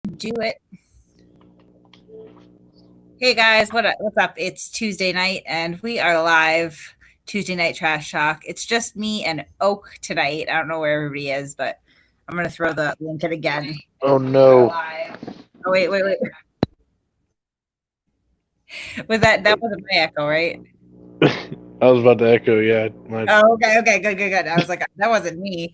Do it. Hey guys, what's up? It's Tuesday night and we are live. Tuesday night trash talk. It's just me and Oak tonight. I don't know where everybody is, but I'm gonna throw the link in again. Oh no! Oh wait. Was that wasn't my echo, right? I was about to echo. Yeah. Oh, okay, good. I was like, that wasn't me.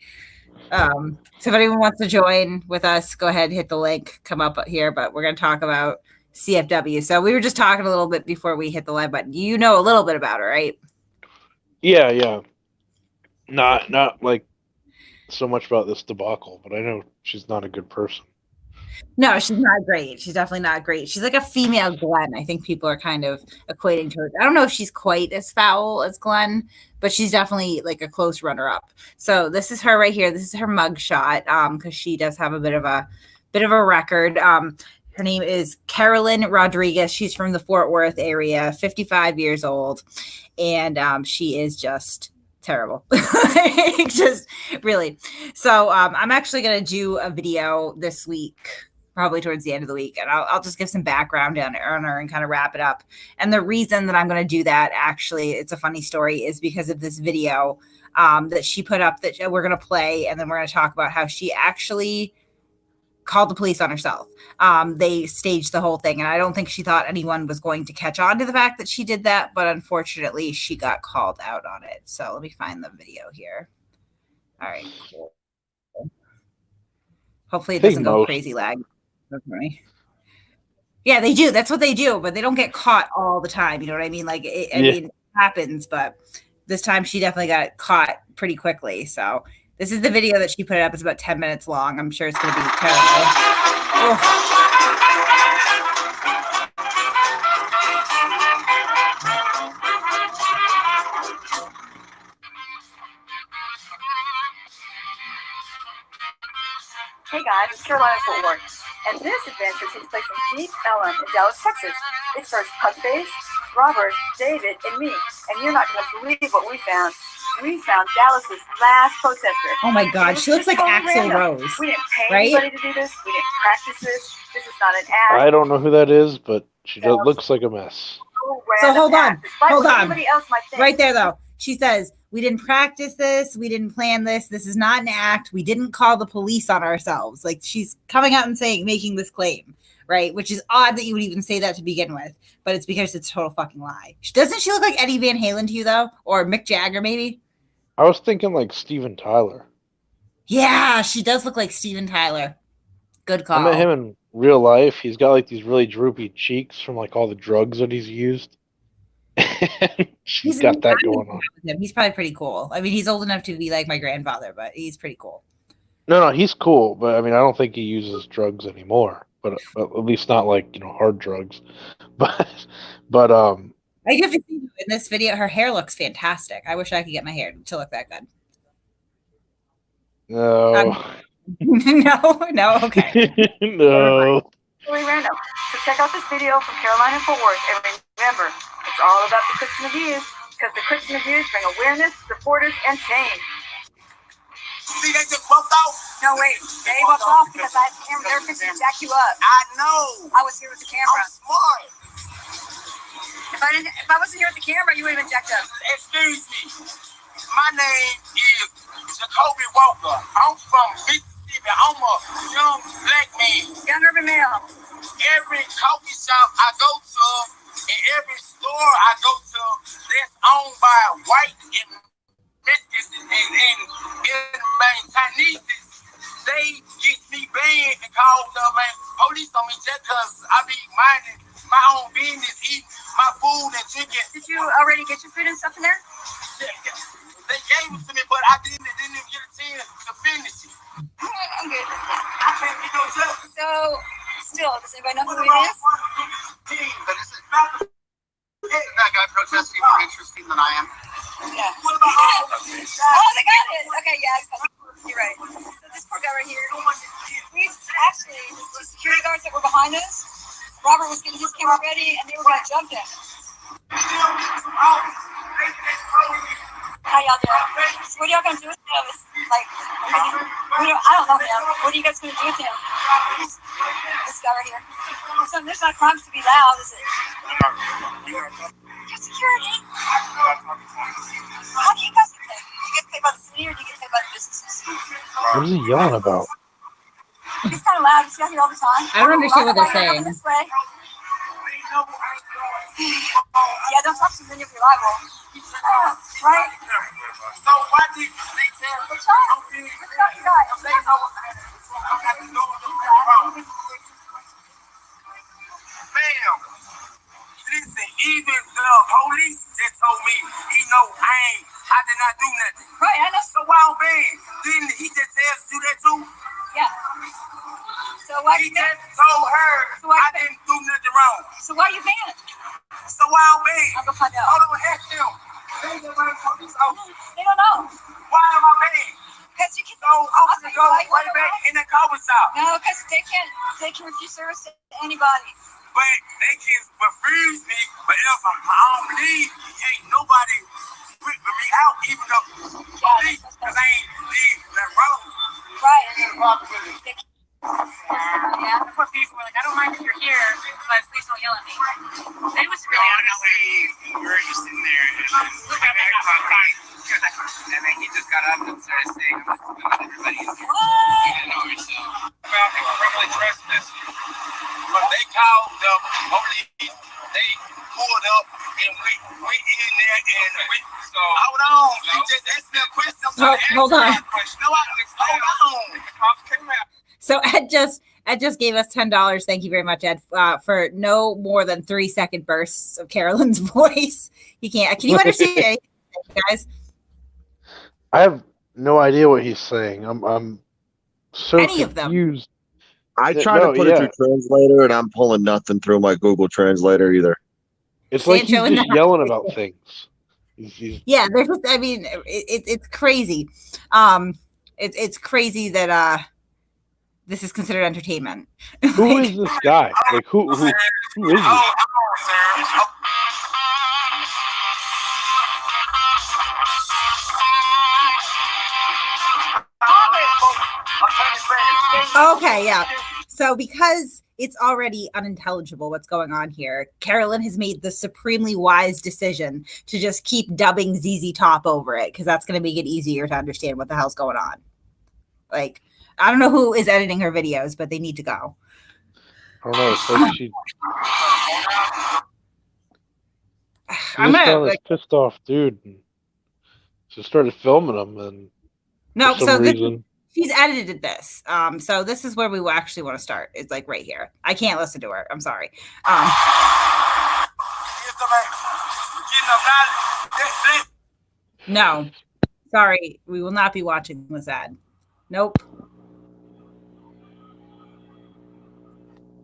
So if anyone wants to join with us, go ahead and hit the link, come up here. But we're going to talk about CFW. So we were just talking a little bit before we hit the live button. You know a little bit about her, right? Yeah. Not like so much about this debacle, but I know she's not a good person. No, she's not great. She's definitely not great. She's like a female Glenn. I think people are kind of equating to her. I don't know if she's quite as foul as Glenn, but she's definitely like a close runner-up. So this is her right here. This is her mugshot because she does have a bit of a record. Her name is Carolyn Rodriguez. She's from the Fort Worth area, 55 years old, and she is just terrible. Just really. So I'm actually going to do a video this week, probably towards the end of the week, and I'll just give some background on her and kind of wrap it up. And the reason that I'm going to do that, actually, it's a funny story, is because of this video that she put up that we're going to play, and then we're going to talk about how she actually called the police on herself. They staged the whole thing, and I don't think she thought anyone was going to catch on to the fact that she did that, but unfortunately, she got called out on it. So let me find the video here. All right, cool. Hopefully it doesn't go crazy lag. Yeah, they do. That's what they do, but they don't get caught all the time. You know what I mean? Like, I mean, it happens, but this time she definitely got caught pretty quickly. So this is the video that she put up. It's about 10 minutes long. I'm sure it's going to be terrible. Oh. Hey guys, it's Carolina Fort Worth, and this adventure takes place in Deep Ellum in Dallas, Texas. It stars Pugface, Robert, David, and me, and you're not going to believe what we found. We found Dallas's last protester. Oh my God, she looks like Axl Rose. We didn't pay anybody to do this. We didn't practice this. This is not an act. I don't know who that is, but she looks like a mess. So hold on. Right there, though. She says, we didn't practice this. We didn't plan this. This is not an act. We didn't call the police on ourselves. Like, she's coming out and making this claim, right? Which is odd that you would even say that to begin with, but it's because it's a total fucking lie. Doesn't she look like Eddie Van Halen to you, though? Or Mick Jagger, maybe? I was thinking like Steven Tyler. Yeah, she does look like Steven Tyler. Good call. I met him in real life. He's got like these really droopy cheeks from like all the drugs that he's used. She's got that going on. He's probably pretty cool. I mean, he's old enough to be like my grandfather, but he's pretty cool. No, he's cool, but I mean, I don't think he uses drugs anymore. But at least not like hard drugs. But I do think in this video, her hair looks fantastic. I wish I could get my hair to look that good. No. No, okay. No. Really random. So check out this video from Carolina Fort Worth, and remember, it's all about the Christian abuse, because the Christian abuse bring awareness, supporters, and change. See, they just bumped off. No, wait. They bumped off because I had the camera. They were fixing to jack you up. I know. I was here with the camera. I'm smart. If I wasn't here with the camera, you would have been jacked up. Excuse me. My name is Jacoby Walker. I'm from Mississippi. I'm a young black man. Young urban male. Every coffee shop I go to and every store I go to that's owned by white and Mexicans and Chinese, they get me banned and call the police on me just because I be minding my own business, eating my food and drinking. Did you already get your food and stuff in there? Yeah. They gave it to me, but I didn't even get a chance to finish it. I'm good. I can't get no justice. So, still, does anybody know who it is? That guy protesting more interesting than I am. Yeah. Oh, they got it. Okay, yeah, you're right. So this poor guy right here, we actually, the security guards that were behind us, Robert was getting his camera ready, and they were going to jump him. How y'all doing? So what are y'all going to do with him? Like, I don't know him. What are you guys going to do with him? This guy right here. There's not crimes to be loud, is it? Security. How do you guys get paid? Do you get paid by the city or do you get paid by the businesses? What is he yelling about? He's kind of loud. He's out here all the time. I don't understand what they're saying. This way. Yeah, don't talk to me if you're liable. Right? So why did they tell me? Ma'am, listen, even the police just told me he know I did not do nothing. Right, I know. So wild man, didn't he just tell us to do that too? Yeah. So why He you banned? just told her So why I you banned? didn't do nothing wrong. So why you banned? So wild man, I'll go find out. hold on, ask them. They don't know. Why am I banned? Because you can. So officer go right back in the cover shop. No, because they can refuse service to anybody. But they can refuse me, but if I don't leave, ain't nobody whipping me out, even though police, because I ain't did that wrong. Right. Yeah, the poor people were like, I don't mind if you're here, but please don't yell at me. They was really Honestly, we were just sitting there, and then he just got up and started saying, I'm just going to everybody in here. You know yourself. Well, they were really trespassing. But they called the police, they pulled up, and we in there, and we, so, hold on, you just asked me a question. Hold on. No, hold on. The cops came out. So Ed just gave us $10. Thank you very much, Ed, for no more than 3-second bursts of Carolyn's voice. He can't. Can you understand anything, guys? I have no idea what he's saying. I'm so Any of them. confused. I tried to put it through translator, and I'm pulling nothing through my Google Translator either. It's like he's Sancho in just the yelling about things. He's Yeah, there's just, I mean, it's crazy. It's crazy that this is considered entertainment. who is this guy? Like who is he? Okay, yeah. So because it's already unintelligible what's going on here, Carolyn has made the supremely wise decision to just keep dubbing ZZ Top over it, because that's going to make it easier to understand what the hell's going on. Like, I don't know who is editing her videos, but they need to go. I don't know. It's like she I'm just gonna found this pissed off dude and just started filming him, and no. for some So reason. She's edited this. So this is where we actually want to start. It's like right here. I can't listen to her. I'm sorry. No. Sorry. We will not be watching this ad. Nope.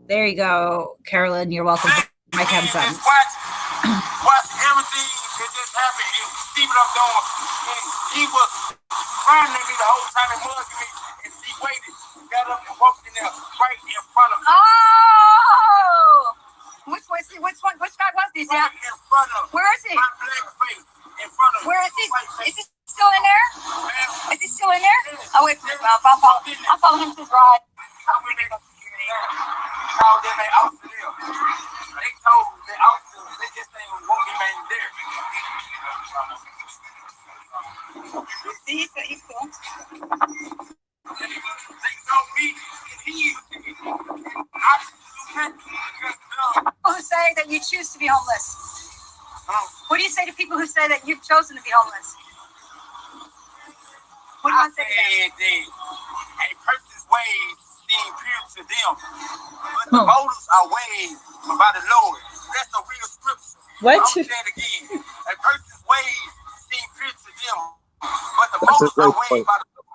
There you go, Carolyn. You're welcome to my 10 cents. Watch everything that just happened and see what I'm doing. And he was crying at me the whole time and mugging me, and she waited, got up and walked in there right in front of me. Oh! Which guy was this? Right in front of me. Where is he? My black face in front of me. Where is he? Is he still in there? Is he still in there? I'll wait for his mouth. I'll follow him to his ride. Called them an officer there. They told the officer they just ain't won't be named there. He's cool. They told me People who say that you choose to be homeless. What do you say to people who say that you've chosen to be homeless? What do you want to say to them? A person's ways seem pure to them, but the motives are weighed by the Lord. That's a real scripture. What? I'll say it again. A person's ways seem pure to them, but the motives are weighed by the Lord.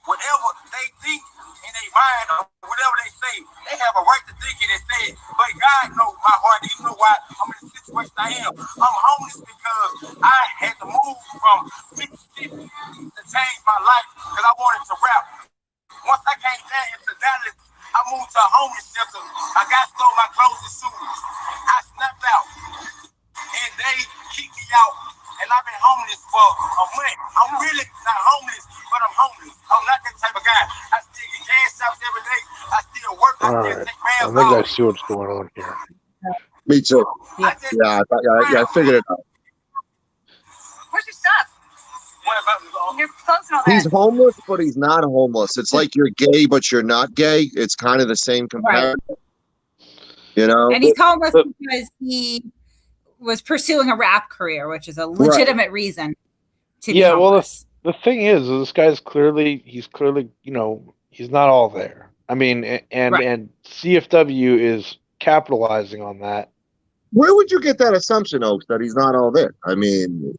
Whatever they think in their mind or whatever they say, they have a right to think it and say it. But God knows my heart. He knows why I'm in the situation I am. I'm homeless because I had to move from Mississippi to change my life because I wanted to rap. Once I came down here to Dallas, I moved to a homeless shelter. I got stole my clothes and shoes. I snapped out, and they kicked me out. And I've been homeless for a month. I'm really not homeless, but I'm homeless. I'm not that type of guy. I still get cash shops every day. I still I think I see what's going on here. Me too. Yeah. I figured it out. Where's your stuff? What about Your clothes and all that. He's homeless, but he's not homeless. It's like you're gay, but you're not gay. It's kind of the same comparison. You know? And he's homeless because he was pursuing a rap career, which is a legitimate reason to be homeless. Well, the thing is, this guy's clearly, he's not all there. I mean, and CFW is capitalizing on that. Where would you get that assumption, Oaks, that he's not all there? I mean,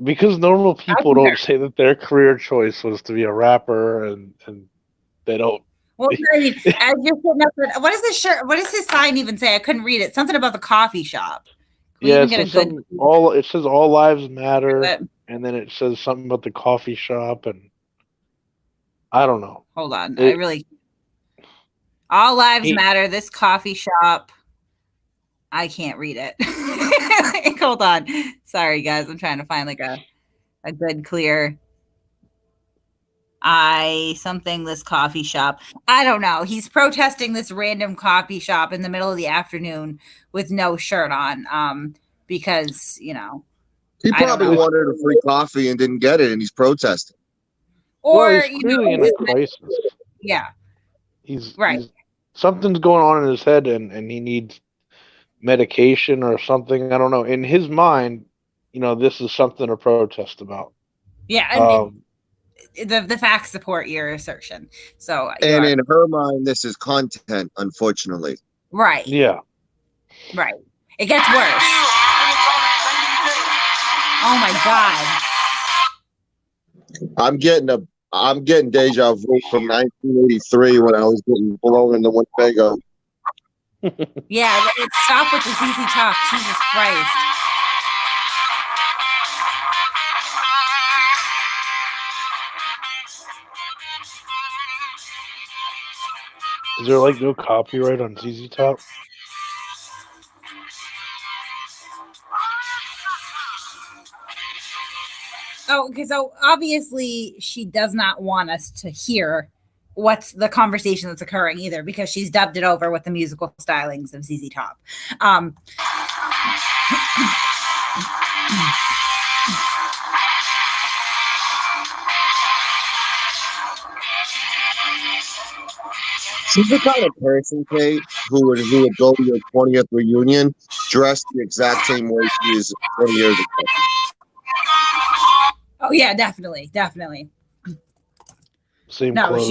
because normal people don't say that their career choice was to be a rapper, and they don't. Well, I mean, as you're sitting up, what is this shirt? What does his sign even say? I couldn't read it. Something about the coffee shop. Yeah, it says all lives matter, and then it says something about the coffee shop, and I don't know. Hold on, all lives matter. This coffee shop. I can't read it. Hold on. Sorry, guys. I'm trying to find like a good, clear. This coffee shop. I don't know. He's protesting this random coffee shop in the middle of the afternoon with no shirt on. Because, he probably wanted a free coffee and didn't get it, and he's protesting. Or he's clearly in a crisis. Yeah. He's something's going on in his head, and he needs medication or something. I don't know. In his mind, this is something to protest about. Yeah. The facts support your assertion. So, and in her mind, this is content, unfortunately. Right. Yeah. Right. It gets worse. Oh my God. I'm getting deja vu from 1983 when I was getting blown in the Winnebago. Yeah, stop with the ZZ Top. Jesus Christ. Is there like no copyright on ZZ Top? Oh, okay. So obviously she does not want us to hear what's the conversation that's occurring either, because she's dubbed it over with the musical stylings of ZZ Top. She's the kind of person, Kate, who would go to your 20th reunion dressed the exact same way she is 20 years ago. Oh yeah, definitely. Same clothes.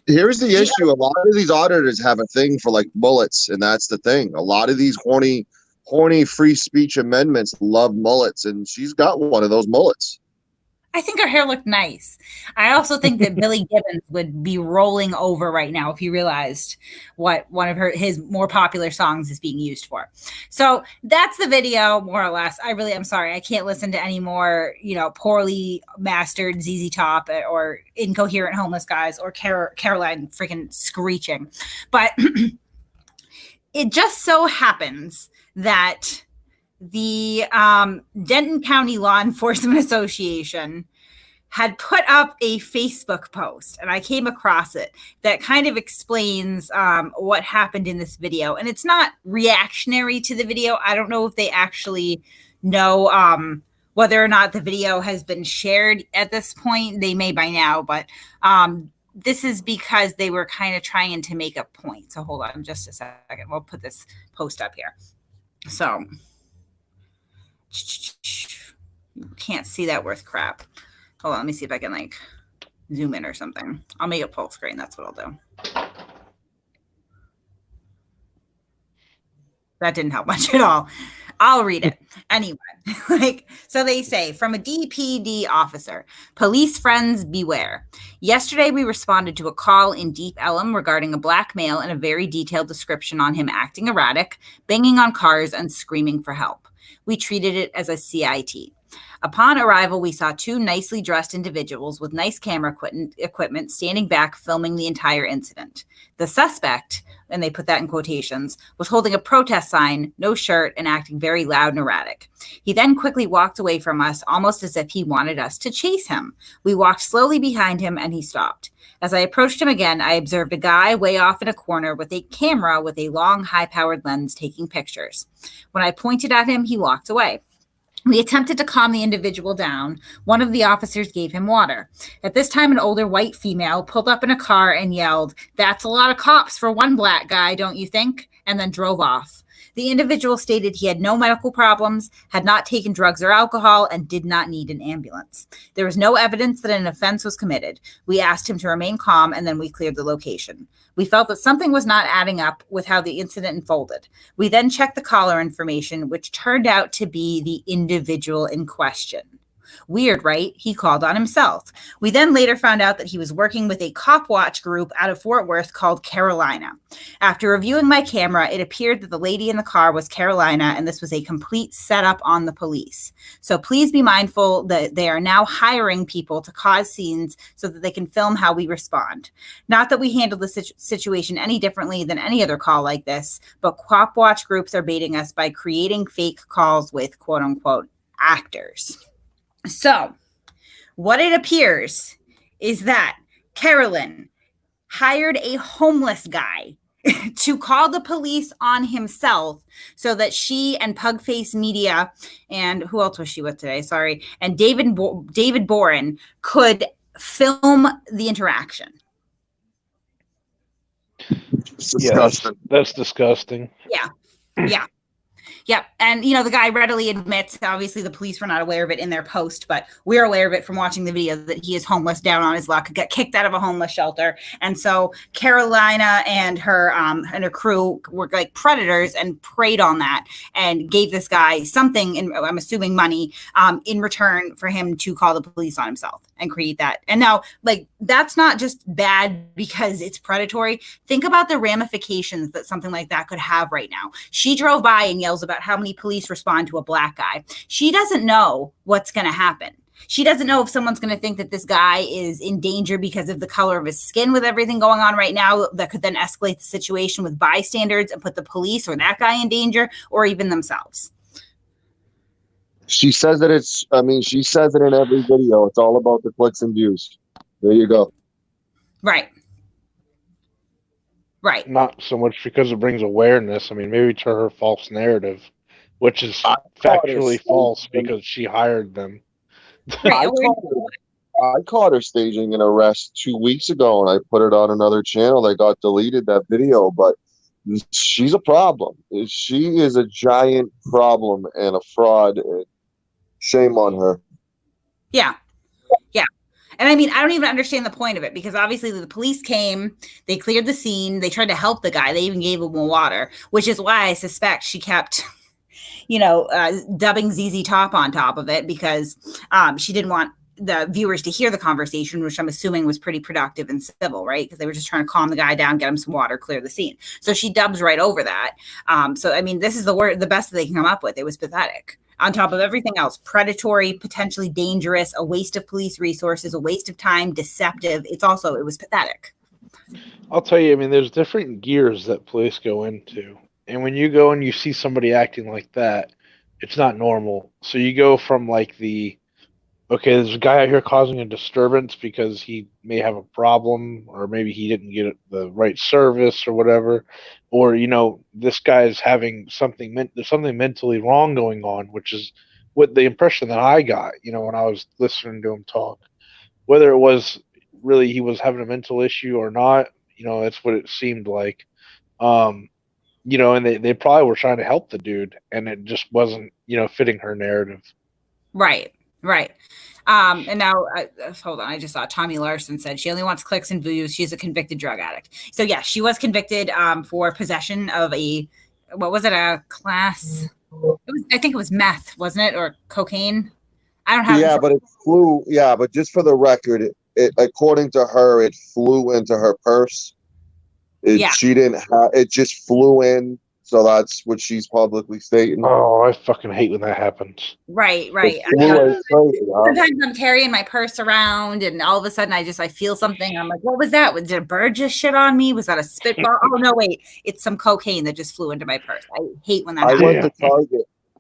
Here's the issue. A lot of these auditors have a thing for like mullets, and that's the thing. A lot of these horny free speech amendments love mullets, and she's got one of those mullets. I think her hair looked nice. I also think that Billy Gibbons would be rolling over right now if he realized what one of his more popular songs is being used for. So that's the video, more or less. I'm sorry. I can't listen to any more, poorly mastered ZZ Top or incoherent homeless guys or Caroline freaking screeching. But it just so happens that the Denton County Law Enforcement Association had put up a Facebook post, and I came across it, that kind of explains what happened in this video. And it's not reactionary to the video. I don't know if they actually know whether or not the video has been shared at this point. They may by now, but this is because they were kind of trying to make a point. So hold on just a second. We'll put this post up here. So you can't see that worth crap. Hold on, let me see if I can zoom in or something. I'll make it full screen. That's what I'll do. That didn't help much at all. I'll read it. Anyway, so they say, from a DPD officer, police friends beware. Yesterday, we responded to a call in Deep Ellum regarding a black male and a very detailed description on him acting erratic, banging on cars, and screaming for help. We treated it as a CIT. Upon arrival, we saw two nicely dressed individuals with nice camera equipment standing back filming the entire incident. The suspect, and they put that in quotations, was holding a protest sign, no shirt, and acting very loud and erratic. He then quickly walked away from us, almost as if he wanted us to chase him. We walked slowly behind him, and he stopped. As I approached him again, I observed a guy way off in a corner with a camera with a long, high-powered lens taking pictures. When I pointed at him, he walked away. We attempted to calm the individual down. One of the officers gave him water. At this time, an older white female pulled up in a car and yelled, "That's a lot of cops for one black guy, don't you think?" and then drove off. The individual stated he had no medical problems, had not taken drugs or alcohol, and did not need an ambulance. There was no evidence that an offense was committed. We asked him to remain calm, and then we cleared the location. We felt that something was not adding up with how the incident unfolded. We then checked the caller information, which turned out to be the individual in question. Weird, right? He called on himself. We then later found out that he was working with a cop watch group out of Fort Worth called Carolina. After reviewing my camera, it appeared that the lady in the car was Carolina, and this was a complete setup on the police. So please be mindful that they are now hiring people to cause scenes so that they can film how we respond. Not that we handle the situation any differently than any other call like this, but cop watch groups are baiting us by creating fake calls with quote unquote actors. So, what it appears is that Carolyn hired a homeless guy to call the police on himself so that she and Pugface Media and who else was she with today? Sorry. And David Boren could film the interaction. Yes, that's disgusting. Yeah. Yeah. Yep. And, the guy readily admits, obviously the police were not aware of it in their post, but we're aware of it from watching the video that he is homeless, down on his luck, got kicked out of a homeless shelter. And so Carolina and her crew were like predators and preyed on that and gave this guy something, I'm assuming money, in return for him to call the police on himself and create that. And now, that's not just bad because it's predatory. Think about the ramifications that something like that could have right now. She drove by and yells about how many police respond to a black guy. She doesn't know what's going to happen. She doesn't know if someone's going to think that this guy is in danger because of the color of his skin with everything going on right now that could then escalate the situation with bystanders and put the police or that guy in danger or even themselves. She says that she says it in every video. It's all about the clicks and views. There you go. Right. Right. Not so much because it brings awareness. Maybe to her false narrative, which is factually false because she hired them. Right. I caught her staging an arrest 2 weeks ago, and I put it on another channel. They got deleted, that video, but she's a problem. She is a giant problem and a fraud. Shame on her. Yeah. Yeah. And I don't even understand the point of it because obviously the police came, they cleared the scene, they tried to help the guy, they even gave him water, which is why I suspect she kept, dubbing ZZ Top on top of it because she didn't want the viewers to hear the conversation, which I'm assuming was pretty productive and civil, right? Because they were just trying to calm the guy down, get him some water, clear the scene. So she dubs right over that. This is the best that they can come up with. It was pathetic. On top of everything else, predatory, potentially dangerous, a waste of police resources, a waste of time, deceptive. It was pathetic. I'll tell you, there's different gears that police go into. And when you go and you see somebody acting like that, it's not normal. So you go from there's a guy out here causing a disturbance because he may have a problem or maybe he didn't get the right service or whatever. Or, this guy is having there's something mentally wrong going on, which is what the impression that I got, when I was listening to him talk. Whether it was really he was having a mental issue or not, that's what it seemed like. And they probably were trying to help the dude and it just wasn't, fitting her narrative. Right. Right. And now, hold on, I just saw Tommy Larson said she only wants clicks and views. She's a convicted drug addict. So, yeah, she was convicted for possession of a class? I think it was meth, wasn't it? Or cocaine? I don't have. Yeah, but it flew. Yeah, but just for the record, it according to her, it flew into her purse. She didn't have. It just flew in So that's what she's publicly stating. Oh, I fucking hate when that happens. Right. Crazy, huh? Sometimes I'm carrying my purse around, and all of a sudden I feel something. I'm like, what was that? Did a bird just shit on me? Was that a spitball? Oh no, wait, it's some cocaine that just flew into my purse. I hate when that happens.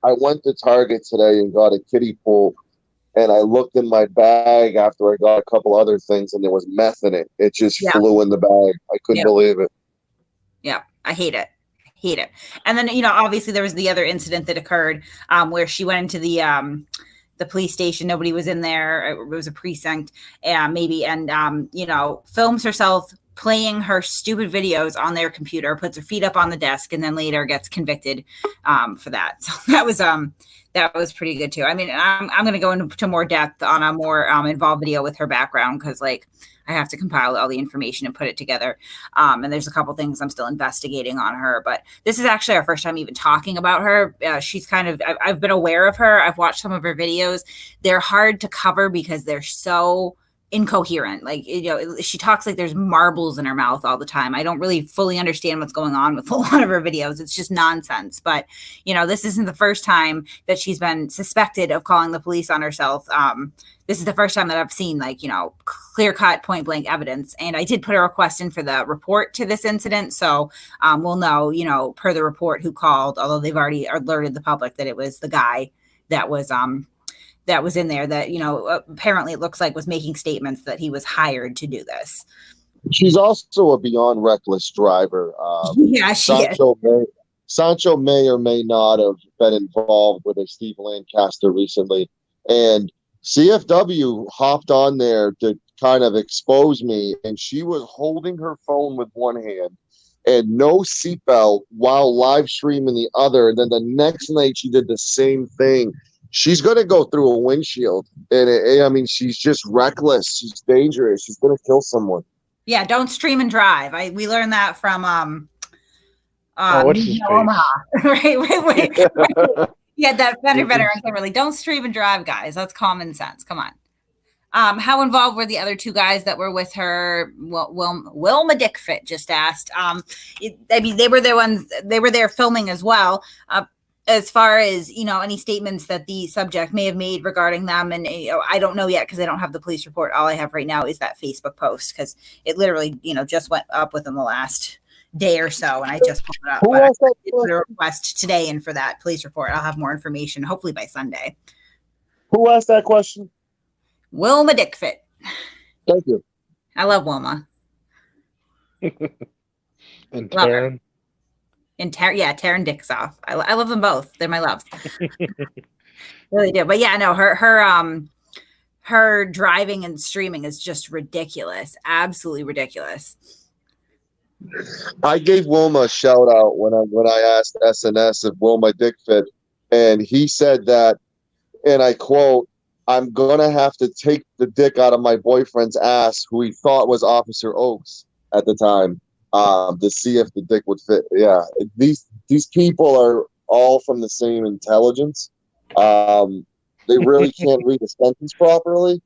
I went to Target today and got a kiddie pool, and I looked in my bag after I got a couple other things, and there was meth in it. It just flew in the bag. I couldn't believe it. Yeah, I hate it. And then, obviously there was the other incident that occurred where she went into the police station. Nobody was in there. It was a precinct, and films herself playing her stupid videos on their computer, puts her feet up on the desk, and then later gets convicted for that. So that was pretty good too. I mean, I'm going to go into more depth on a more involved video with her background, because I have to compile all the information and put it together. And there's a couple things I'm still investigating on her, but this is actually our first time even talking about her. She's I've been aware of her. I've watched some of her videos. They're hard to cover because they're so incoherent. She talks like there's marbles in her mouth all the time. I don't really fully understand what's going on with a lot of her videos. It's just nonsense. But, this isn't the first time that she's been suspected of calling the police on herself. This is the first time that I've seen clear-cut, point-blank evidence. And I did put a request in for the report to this incident. So we'll know, per the report, who called, although they've already alerted the public that it was the guy that was in there that, apparently it looks like was making statements that he was hired to do this. She's also a beyond reckless driver. Yeah, she is. Sancho may or may not have been involved with a Steve Lancaster recently. And CFW hopped on there to kind of expose me, and she was holding her phone with one hand and no seatbelt while live streaming the other. And then the next night she did the same thing. She's going to go through a windshield. And she's just reckless. She's dangerous. She's going to kill someone. Yeah, don't stream and drive. We learned that from Omaha. Right. Yeah, that veteran Kimberly. Don't stream and drive, guys. That's common sense. Come on. How involved were the other two guys that were with her? Wilma Dickfit just asked. They were there filming as well. As far as, any statements that the subject may have made regarding them. And, I don't know yet because I don't have the police report. All I have right now is that Facebook post, because it literally, just went up within the last day or so. And I just pulled it up. But I did put a request today in for that police report. I'll have more information, hopefully by Sunday. Who asked that question? Wilma Dickfit. Thank you. I love Wilma. And Taryn. And Taryn Dixoff. I love them both. They're my loves. Really do. But yeah, no, her driving and streaming is just ridiculous. Absolutely ridiculous. I gave Wilma a shout out when I asked SNS if Wilma Dickfit, and he said that, and I quote, "I'm gonna have to take the dick out of my boyfriend's ass," who he thought was Officer Oakes at the time. To see if the dick would fit. Yeah, these people are all from the same intelligence. They really can't read a sentence properly.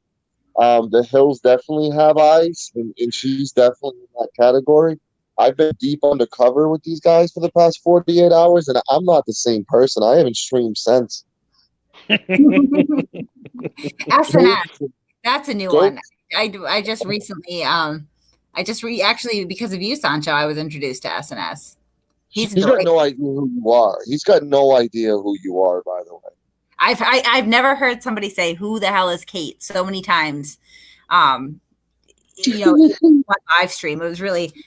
The Hills definitely have eyes, and she's definitely in that category. I've been deep undercover with these guys for the past 48 hours, and I'm not the same person. I haven't streamed since. SNS. That's a new one. I just recently actually, because of you, Sancho, I was introduced to SNS. He's got no idea who you are. He's got no idea who you are, by the way. I've never heard somebody say, "Who the hell is Kate?" so many times. Live stream. It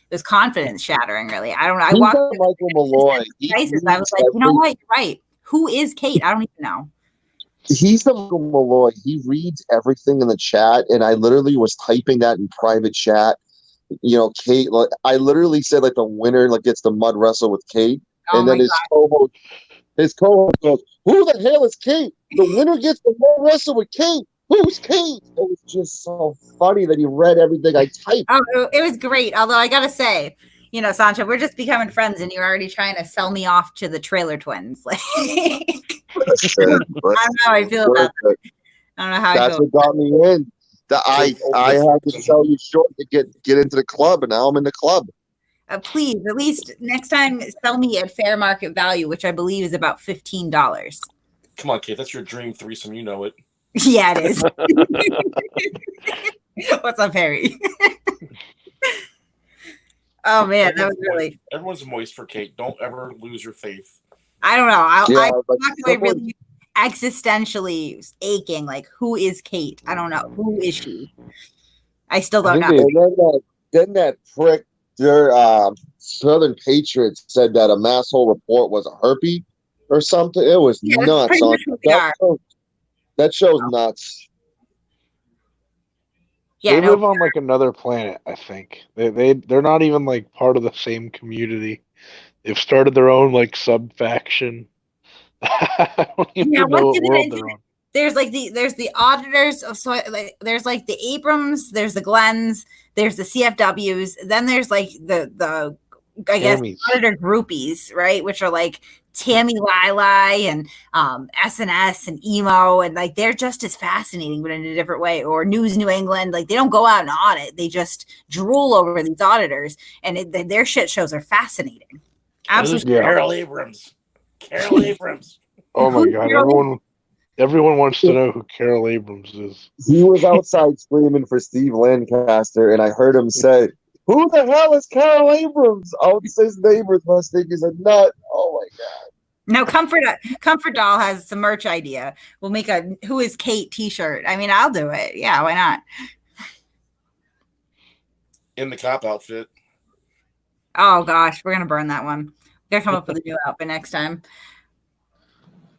was confidence shattering, really. I don't know. I walked Michael Malloy. I was like, you know what? You're right. Who is Kate? I don't even know. He's the Michael Malloy. He reads everything in the chat, and I literally was typing that in private chat. Kate, I literally said the winner gets the mud wrestle with Kate, and then his co-host goes, "Who the hell is Kate? The winner gets the mud wrestle with Kate. Who's Kate?" It was just so funny that he read everything I typed. Oh, it was great. Although I gotta say, Sancho, we're just becoming friends, and you're already trying to sell me off to the trailer twins. I don't know how I feel about that. I don't know how. That's what got me in. I had to sell you short to get into the club, and now I'm in the club. Please, at least next time, sell me at fair market value, which I believe is about $15. Come on, Kate. That's your dream threesome. You know it. Yeah, it is. What's up, Harry? Oh man, that was really. Everyone's moist for Kate. Don't ever lose your faith. I don't know. I but walked away really existentially aching. Like, who is Kate? I don't know. Who is she? I still don't know. And then that prick, their Southern Patriots said that a masshole report was a herpes or something. It was nuts. That show's nuts. Yeah, they live on like another planet. I think they're not even like part of the same community. They've started their own like sub faction. I don't even know what world they're on. There's the auditors of there's like the Abrams, there's the Glens, there's the CFWs, then there's like the I guess auditor groupies, right? Which are like Tammy Lili and SNS and Emo, and like they're just as fascinating, but in a different way. Or News New England, like they don't go out and audit; they just drool over these auditors, and their shit shows are fascinating. Absolutely, Carol Abrams. Carol Abrams. Oh my God! Everyone wants to know who Carol Abrams is. He was outside screaming for Steve Lancaster, and I heard him say, "Who the hell is Carol Abrams?" Oh, his neighbors must think he's a nut. Oh my God! Now, Comfort Doll has some merch idea. We'll make a "Who is Kate" T-shirt. I mean, I'll do it. Yeah, why not? In the cop outfit. Oh gosh, we're gonna burn that one. We're gonna come up with a new outfit next time.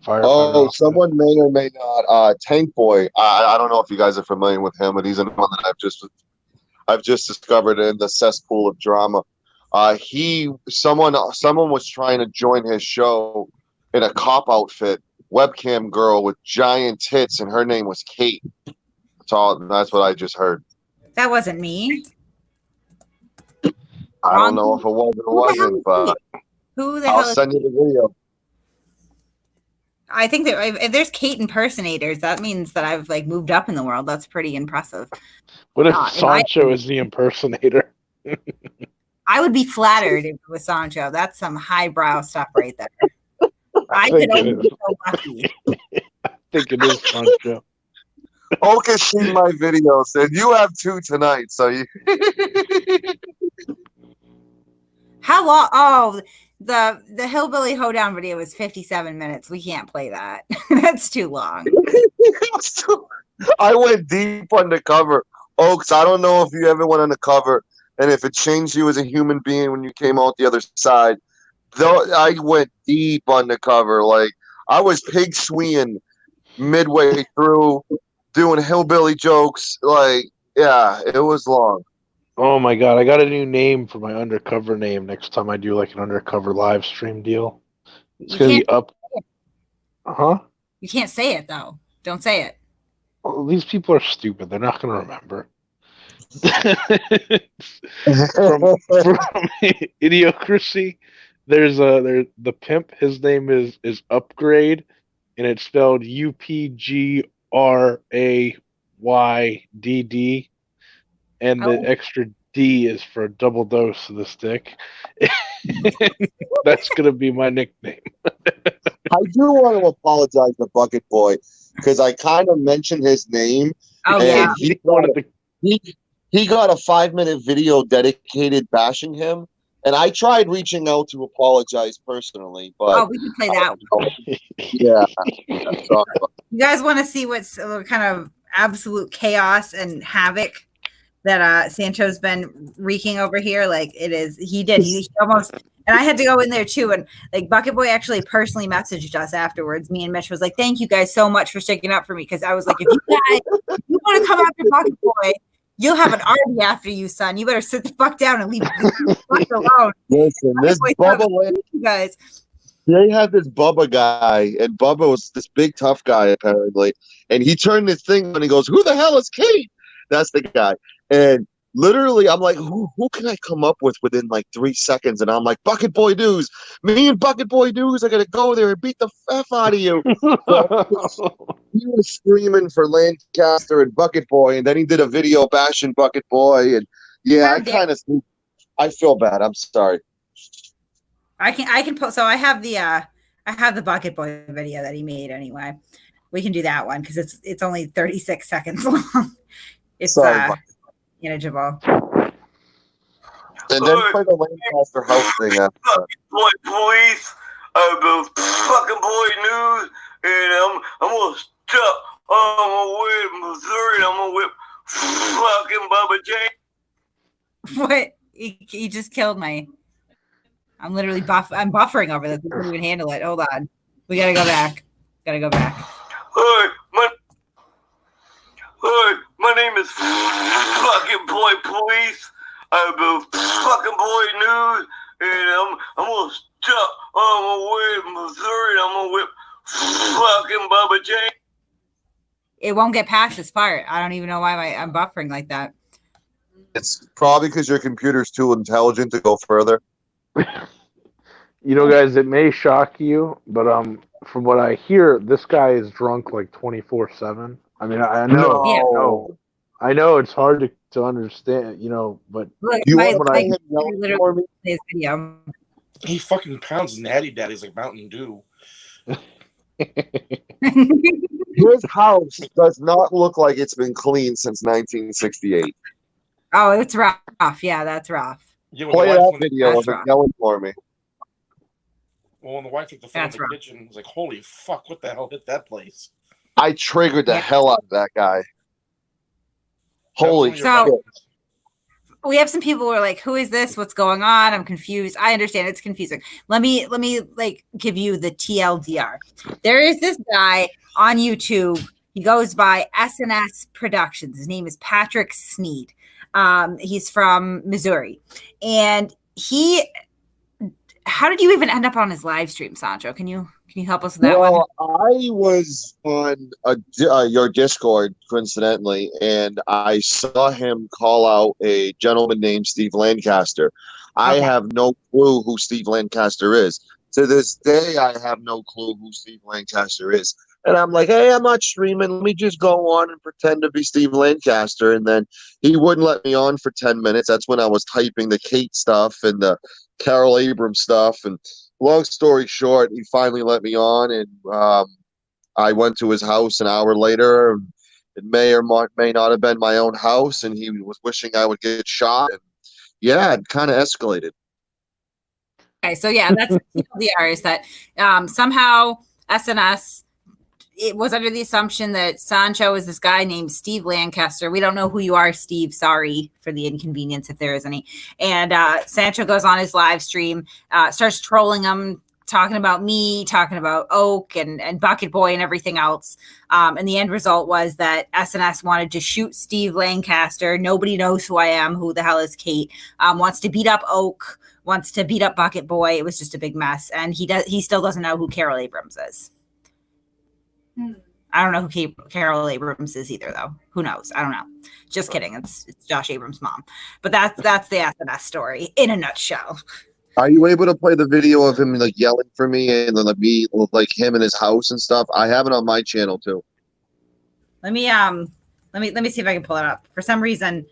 Someone may or may not. Tank Boy. I don't know if you guys are familiar with him, but he's one that I've just discovered in the cesspool of drama. Someone was trying to join his show in a cop outfit, webcam girl with giant tits, and her name was Kate. That's what I just heard. That wasn't me. I don't know if it was or wasn't, but who the hell? I'll send you the video. I think that if there's Kate impersonators, that means that I've like moved up in the world. That's pretty impressive. What if Sancho is the impersonator? I would be flattered if it was Sancho. That's some highbrow stuff right there. I could only be so lucky. I think it is Sancho. Oka seen my videos, and you have 2 tonight. So you. How long? Oh, the Hillbilly Hoedown video was 57 minutes. We can't play that. That's too long. I went deep undercover. Oaks, I don't know if you ever went undercover and if it changed you as a human being when you came out the other side. Though I went deep undercover. Like I was pig sweeing midway through, doing hillbilly jokes. Like, yeah, it was long. Oh my God, I got a new name for my undercover name next time I do like an undercover live stream deal. It's going to be up. Huh? You can't say it though. Don't say it. Well, these people are stupid. They're not going to remember. from Idiocracy, there's the pimp. His name is Upgrade, and it's spelled UPGRAYDD. And the extra D is for a double dose of the stick. That's going to be my nickname. I do want to apologize to Bucket Boy because I kind of mentioned his name. Oh, and yeah. He got a 5-minute video dedicated bashing him. And I tried reaching out to apologize personally. But we can play that one. Yeah. You guys want to see what's kind of absolute chaos and havoc that Sancho's been wreaking over here? Like it is, he almost, and I had to go in there too. And like Bucket Boy actually personally messaged us afterwards. Me and Mitch was like, "Thank you guys so much for sticking up for me." Because I was like, if you want to come after Bucket Boy, you'll have an army after you, son. You better sit the fuck down and leave the fuck alone. Listen, this Bubba, you guys. They had this Bubba guy, and Bubba was this big tough guy apparently, and he turned this thing on and he goes, "Who the hell is Kate?" That's the guy. And literally, I'm like, who can I come up with within like 3 seconds? And I'm like, Bucket Boy News. Me and Bucket Boy News are going to go there and beat the F out of you. He was screaming for Lancaster and Bucket Boy, and then he did a video bashing Bucket Boy. And yeah, I kind of I feel bad. I'm sorry. I can post. So I have the Bucket Boy video that he made anyway. We can do that one because it's only 36 seconds long. It's Sorry, manageable. and then play the Lancaster House thing after that. Boy police, the fucking boy news, and I'm gonna stop. I'm gonna whip Missouri. I'm gonna whip fucking Bubba J. What? He just killed my. I'm literally I'm buffering over this. We can't even handle it. Hold on. We gotta go back. Hi, my name is fucking boy police. I'm the fucking boy news, and I'm gonna stop. I'm gonna whip Missouri. I'm gonna whip fucking Bubba J. It won't get past this part. I don't even know why I'm buffering like that. It's probably because your computer's too intelligent to go further. You know, guys, it may shock you, but from what I hear, this guy is drunk like 24/7. I mean, I know, I know it's hard to understand, you know, but look, you my, want like, him yelling for me? his video. He fucking pounds Natty Daddies like Mountain Dew. His house does not look like it's been cleaned since 1968. Oh, it's rough. Yeah, that's rough. Yeah, Play that video that's of it rough. yelling for me. Well, when the wife took the phone in the kitchen, I was like, holy fuck, what the hell hit that place? I triggered the hell out of that guy. Holy So- shit. We have some people who are like, who is this? What's going on? I'm confused. I understand it's confusing. Let me like give you the TLDR. There is this guy on YouTube. He goes by SNS Productions. His name is Patrick Sneed. He's from Missouri. And how did you even end up on his live stream, Sancho? Can you help us with that one? Well, I was on your Discord, coincidentally, and I saw him call out a gentleman named Steve Lancaster. I have no clue who Steve Lancaster is. To this day, I have no clue who Steve Lancaster is. And I'm like, hey, I'm not streaming. Let me just go on and pretend to be Steve Lancaster. And then he wouldn't let me on for 10 minutes. That's when I was typing the Kate stuff and the Carol Abrams stuff. And long story short, he finally let me on. And I went to his house an hour later. It may or may not have been my own house. And he was wishing I would get shot. And yeah, it kind of escalated. Okay, so yeah, that's the TLDR is that somehow SNS it was under the assumption that Sancho is this guy named Steve Lancaster. We don't know who you are, Steve. Sorry for the inconvenience if there is any. And Sancho goes on his live stream, starts trolling him, talking about me, talking about Oak and Bucket Boy and everything else. And the end result was that SNS wanted to shoot Steve Lancaster. Nobody knows who I am. Who the hell is Kate? Wants to beat up Oak, wants to beat up Bucket Boy. It was just a big mess. And he still doesn't know who Carol Abrams is. I don't know who Carol Abrams is either, though. Who knows? I don't know. Just kidding. It's Josh Abrams' mom. But that's the SNS story in a nutshell. Are you able to play the video of him like yelling for me and then me like him in his house and stuff? I have it on my channel too. Let me see if I can pull it up. For some reason,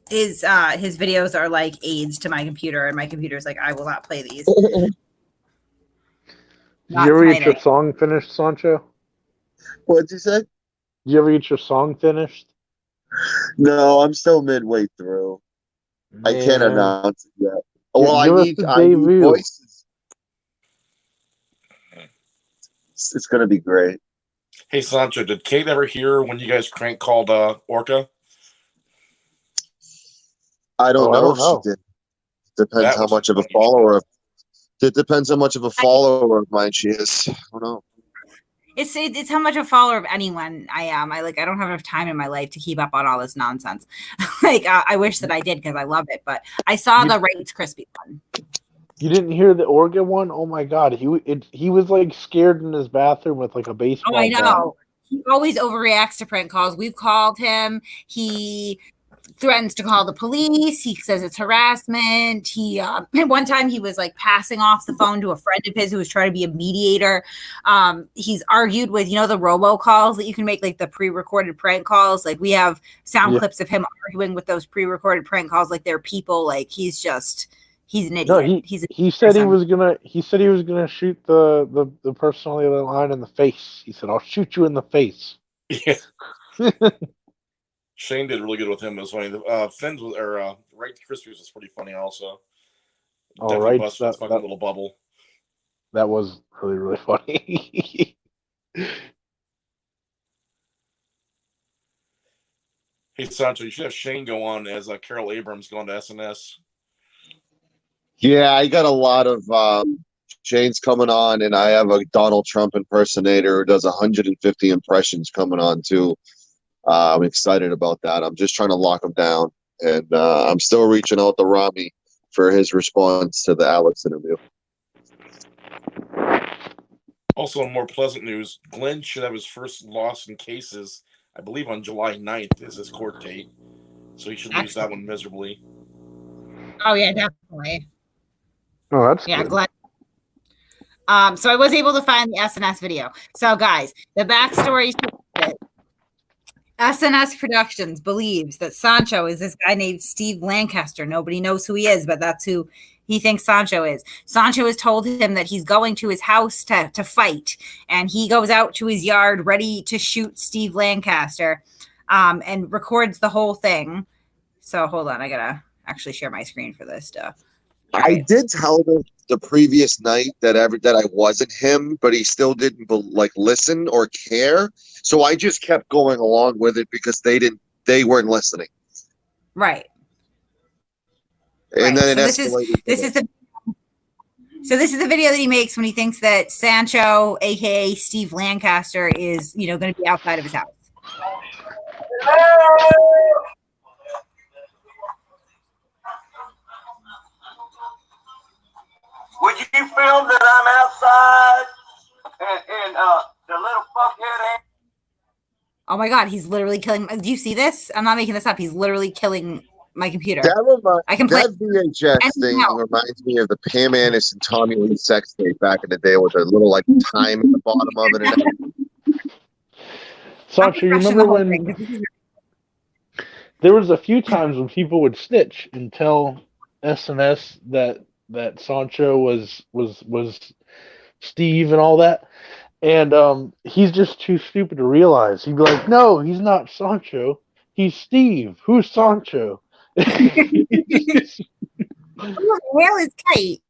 his videos are like aids to my computer, and my computer's like, I will not play these. Did you ever get your song finished, Sancho? What'd you say? Did you ever get your song finished? No, I'm still midway through. Man. I can't announce it yet. Yeah, well, I need voices. It's going to be great. Hey, Sancho, did Kate ever hear when you guys called Orca? I don't know if she did. Depends how much of a follower. It depends how much of a follower of mine she is. I don't know. It's how much a follower of anyone I am. I don't have enough time in my life to keep up on all this nonsense. I wish that I did because I love it, but I saw the Rice Krispie one. You didn't hear the Oregon one? Oh my god, he was like scared in his bathroom with like a baseball. Oh, I know. He always overreacts to prank calls. We've called him. He threatens to call the police. He says it's harassment. He one time he was like passing off the phone to a friend of his who was trying to be a mediator. He's argued with, you know, the robocalls that you can make, like the pre-recorded prank calls. Like we have sound clips of him arguing with those pre-recorded prank calls like they're people. Like he's an idiot. No, he said he was gonna shoot the person on the other line in the face. He said, "I'll shoot you in the face." Yeah. Shane did really good with him. It was funny. Finn's Right to Krispies was pretty funny also. Definitely busted his fucking little bubble. That was really, really funny. Hey, Sancho, you should have Shane go on as Carol Abrams going to SNS. Yeah, I got a lot of Shane's coming on, and I have a Donald Trump impersonator who does 150 impressions coming on too. I'm excited about that. I'm just trying to lock him down, and I'm still reaching out to Rami for his response to the Alex interview. Also, in more pleasant news, Glenn should have his first loss in cases, I believe on July 9th is his court date. So he should lose that one miserably. Oh, yeah, definitely. Oh, that's good. Glenn. So I was able to find the SNS video. So, guys, the backstory is SNS Productions believes that Sancho is this guy named Steve Lancaster. Nobody knows who he is, but that's who he thinks Sancho is. Sancho has told him that he's going to his house to fight, and he goes out to his yard ready to shoot Steve Lancaster, and records the whole thing. So hold on, I gotta actually share my screen for this stuff. I did tell them the previous night that I wasn't him, but he still didn't listen or care. So I just kept going along with it because they weren't listening. Right. And then so this is the video that he makes when he thinks that Sancho, aka Steve Lancaster, is going to be outside of his house. Would you film that I'm outside and the little fuckhead? Oh my God, he's literally killing. Do you see this? I'm not making this up. He's literally killing my computer. That VHS thing reminds me of the Pam Anderson, Tommy Lee sex tape back in the day with a little time at the bottom of it. And Sancho, you remember when there was a few times when people would snitch and tell SNS that Sancho was Steve and all that, and he's just too stupid to realize. He'd be like, "No, he's not Sancho. He's Steve. Who's Sancho?" Who the hell is Kate?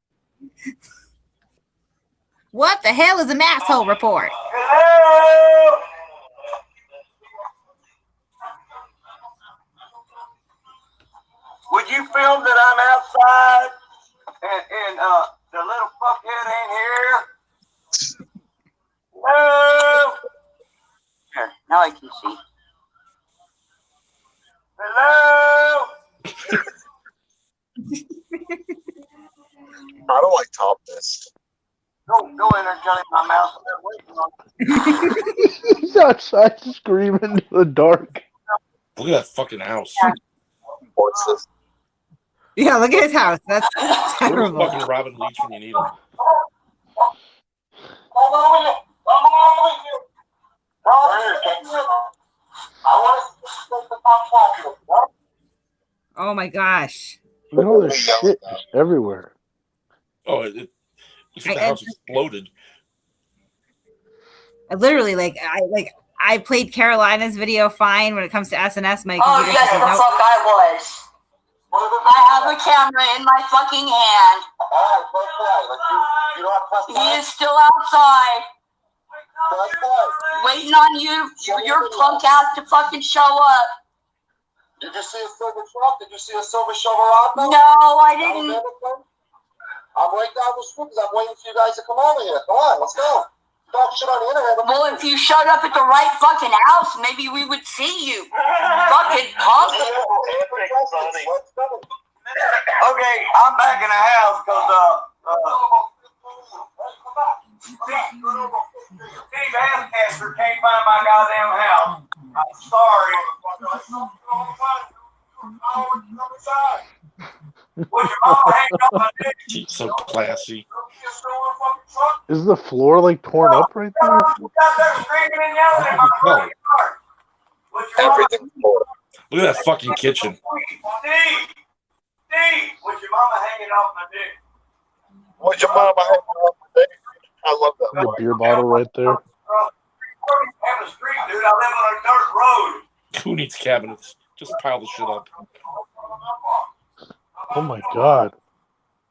What the hell is a masshole report? Hello? Would you film that I'm outside and the little fuckhead ain't here? Hello? Here, now I can see. Hello? How do I top this? Go in there, Johnny, my mouth. He's outside screaming in the dark. Look at that fucking house. What's this? Yeah, look at his house. That's terrible. Where's fucking Robin Leach when you need him? Oh my gosh. Look at all this shit just everywhere. Oh, it's like the house exploded. I literally I played Carolina's video fine when it comes to SNS. My Oh yes, the fuck I was. I have a camera in my fucking hand. He is still outside, waiting on you, your punk ass to fucking show up. Did you see a silver truck? Did you see a silver Silverado? No, I didn't. I'm right down the street because I'm waiting for you guys to come over here. Come on, let's go. Talk shit on the internet. Well, if you showed up at the right fucking house, maybe we would see you. Fucking punk. Okay, I'm back in the house because Steve Lancaster can't find my goddamn house. I'm sorry. She's so classy. Is the floor like torn up right there? No. Everything. Look at that fucking kitchen. Steve, was your mama hanging off my dick? What's your mama hanging off my dick? I love that. The beer bottle right there. Down the street, dude. I live on a dirt road. Who needs cabinets? Just pile the shit up. Oh my god.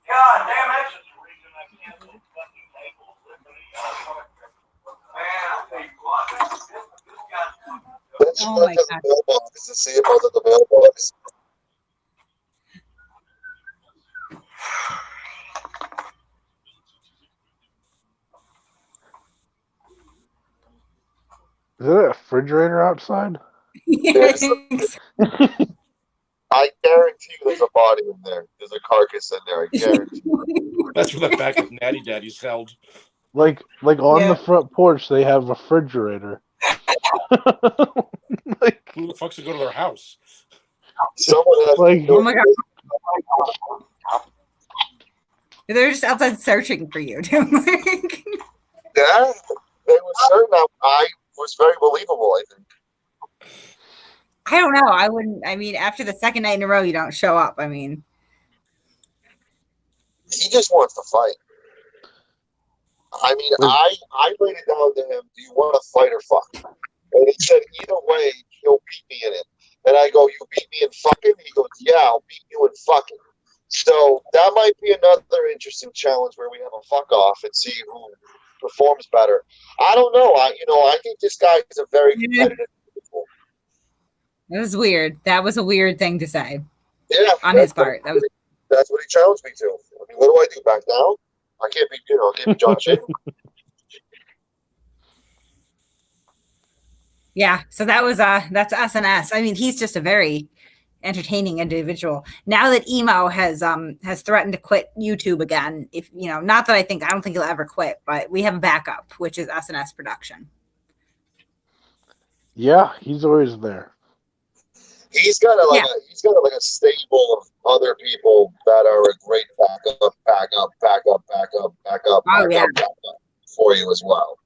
God damn, that's just the reason I can't put fucking tables. Man, I tell you what, this guy's. Let's Oh look my at the God. mailbox to see if under the mailbox. Is there a refrigerator outside? Yeah, I think so. I guarantee you there's a body in there. There's a carcass in there. I guarantee. That's where the back of Natty Daddy's held. Like on Yeah. the front porch they have a refrigerator. Like, Who the fuck's to go to their house? Someone has Like- Oh my god. They're just outside searching for you. Yeah, they were certain that I was very believable, I think. I don't know. I wouldn't. I mean, after the second night in a row, you don't show up. I mean, He just wants to fight. I mean, I laid it down to him, do you want to fight or fuck? And he said, either way, he'll beat me in it. And I go, you beat me in fucking? He goes, yeah, I'll beat you in fucking. So that might be another interesting challenge where we have a fuck off and see who performs better. I don't know. I think this guy is a very competitive individual. it was weird. That was a weird thing to say Yeah, on his part. That was. That's what he challenged me to. I mean, what do I do? Back down? I can't be, I can't be John Shea. Yeah. So that was that's SNS. I mean, he's just a very entertaining individual. Now that Emo has threatened to quit YouTube again, if not that I don't think he'll ever quit, but we have a backup, which is SNS Production. yeah, he's always there. He's got a stable of other people that are a great backup for you as well.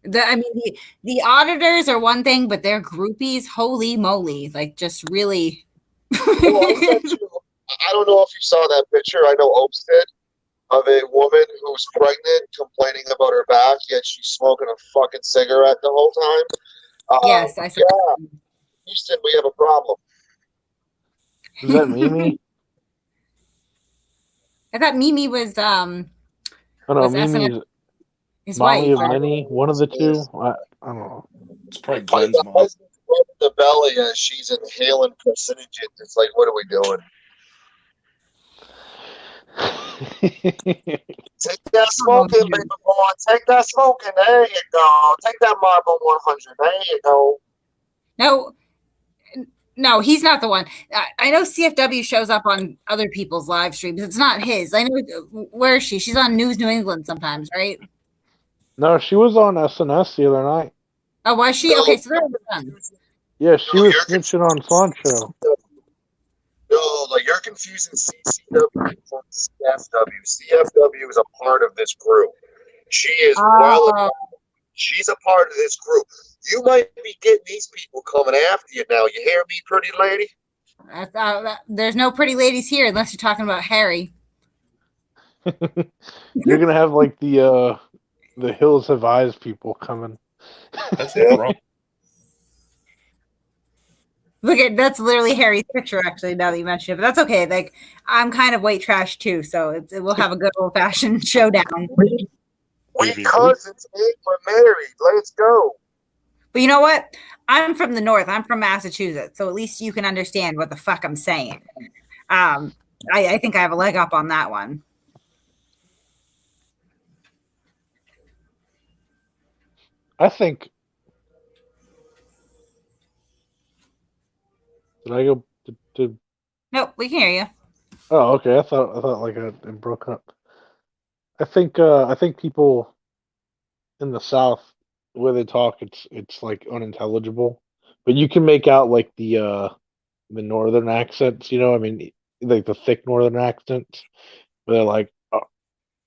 The auditors are one thing, but their groupies, holy moly, like just really. I don't know if you saw that picture. I know Opes did, of a woman who's pregnant complaining about her back, yet she's smoking a fucking cigarette the whole time. Yes, I saw. Yeah. Houston, we have a problem. Is that Mimi? I thought Mimi was Oh no, Was Mimi's his Molly wife. or Minnie, one of the two. I don't know. It's probably My Glenn's mom. husband's rubbing the belly as she's inhaling carcinogens. It's like, what are we doing? Take that smoking, baby boy. Take that smoking. There you go. Take that Marble 100. There you go. No, he's not the one. I know CFW shows up on other people's live streams. It's not his. I know. Where is she? She's on News New England sometimes, right? No, she was on SNS the other night. Oh, was she? Okay, so they're done. Yeah, she No, was you're snitching on Sancho. No, like you're confusing CCW from CFW. CFW is a part of this group. She is she's a part of this group. You might be getting these people coming after you now. You hear me, pretty lady? There's no pretty ladies here unless you're talking about Harry. You're gonna have like the Hills Have Eyes people coming. That's wrong. That's literally Harry's picture, actually, now that you mention it. But that's okay. Like, I'm kind of white trash too, so we'll have a good old fashioned showdown. We cousins, we're married. Let's go. But you know what? I'm from the north. I'm from Massachusetts, so at least you can understand what the fuck I'm saying. I think I have a leg up on that one. I think. Did I go to? Nope, we can hear you. Oh, okay. I thought like it broke up. I think people in the South, where they talk, it's like unintelligible, but you can make out like the northern accents. I mean, like the thick northern accents. They're like, oh,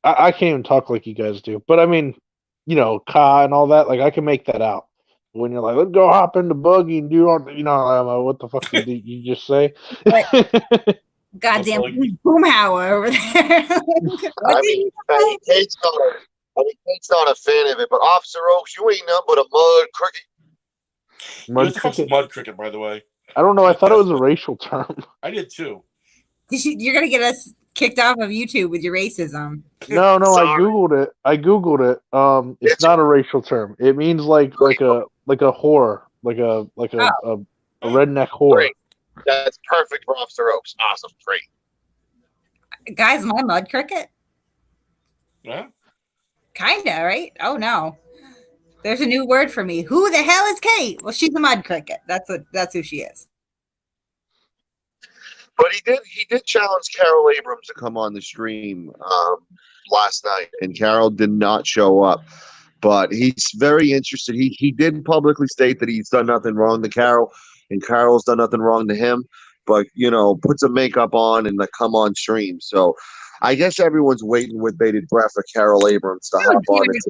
I can't even talk like you guys do. But I mean, ka and all that, like I can make that out. When you're like, let's go hop in the buggy and do all, what the fuck did you just say? Goddamn boomhauer over there. Kate's not a fan of it, but Officer Oaks, you ain't nothing but a mud cricket. What the fuck's mud cricket, by the way? I don't know. I thought it was a racial term. I did too. You're gonna get us kicked off of YouTube with your racism. No, I googled it. It's not a racial term. It means like a whore, like a redneck whore. Great. That's perfect for Officer Oaks. Awesome, great. Guys, my mud cricket. Yeah. Kinda, right? Oh no. There's a new word for me. Who the hell is Kate? Well, she's a mud cricket. That's who she is. But he did challenge Carol Abrams to come on the stream last night, and Carol did not show up. But he's very interested. He did publicly state that he's done nothing wrong to Carol, and Carol's done nothing wrong to him. But put some makeup on and come on stream. So I guess everyone's waiting with bated breath for Carol Abrams to hop on it.